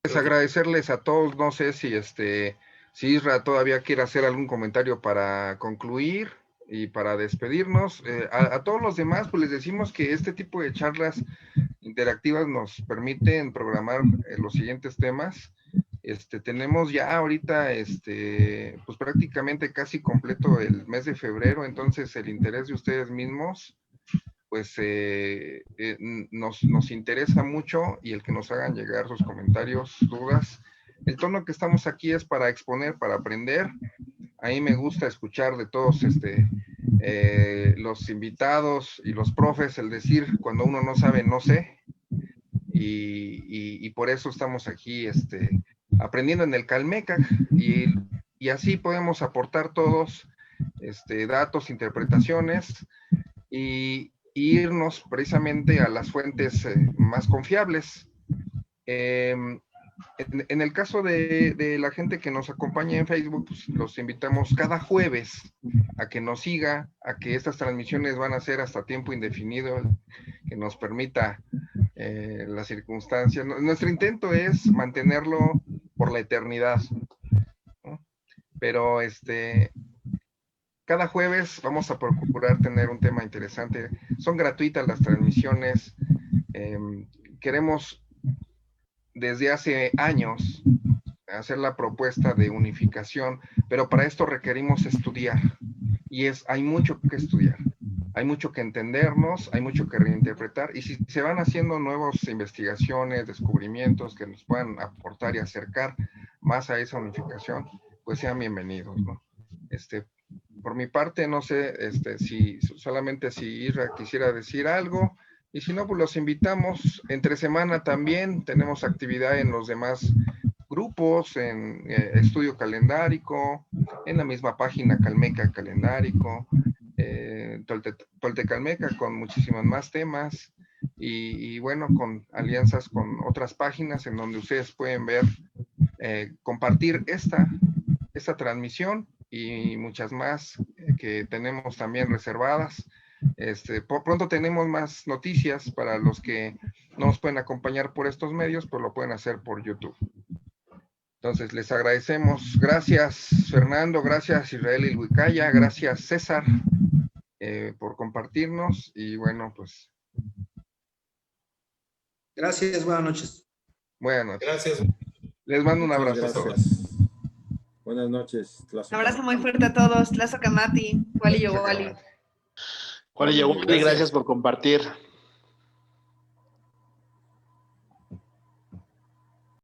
Pues agradecerles a todos, no sé si si Isra todavía quiere hacer algún comentario para concluir y para despedirnos. A todos los demás, pues les decimos que este tipo de charlas interactivas nos permiten programar los siguientes temas. Tenemos ya ahorita, pues prácticamente casi completo el mes de febrero, entonces el interés de ustedes mismos, pues nos interesa mucho, y el que nos hagan llegar sus comentarios, dudas. El tono que estamos aquí es para exponer, para aprender. A mí me gusta escuchar de todos los invitados y los profes, el decir cuando uno no sabe, no sé. Y por eso estamos aquí aprendiendo en el Calmecac, y así podemos aportar todos datos, interpretaciones, y irnos precisamente a las fuentes más confiables. En el caso de la gente que nos acompaña en Facebook, pues los invitamos cada jueves a que nos siga, a que estas transmisiones van a ser hasta tiempo indefinido, que nos permita las circunstancias. Nuestro intento es mantenerlo por la eternidad, ¿no? Pero cada jueves vamos a procurar tener un tema interesante. Son gratuitas las transmisiones. Queremos desde hace años hacer la propuesta de unificación, pero para esto requerimos estudiar, y hay mucho que estudiar, hay mucho que entendernos, hay mucho que reinterpretar, y si se van haciendo nuevas investigaciones, descubrimientos que nos puedan aportar y acercar más a esa unificación, pues sean bienvenidos, ¿no? Por mi parte, no sé si Isra quisiera decir algo, y si no, pues los invitamos. Entre semana también tenemos actividad en los demás grupos, en Estudio Calendárico, en la misma página Calmecac Calendárico, Toltecalmecac, con muchísimos más temas, y bueno, con alianzas con otras páginas en donde ustedes pueden ver, compartir esta transmisión y muchas más que tenemos también reservadas. Por pronto tenemos más noticias para los que no nos pueden acompañar por estos medios, pues lo pueden hacer por YouTube. Entonces, les agradecemos. Gracias, Fernando. Gracias, Israel Ilhuicaya. Gracias, César, por compartirnos. Y bueno, pues. Gracias, buenas noches. Buenas noches. Gracias. Les mando un abrazo a todos. Buenas noches. Un abrazo muy fuerte a todos. Tlazo Kamati. Wali Yogowali. Gracias por compartir.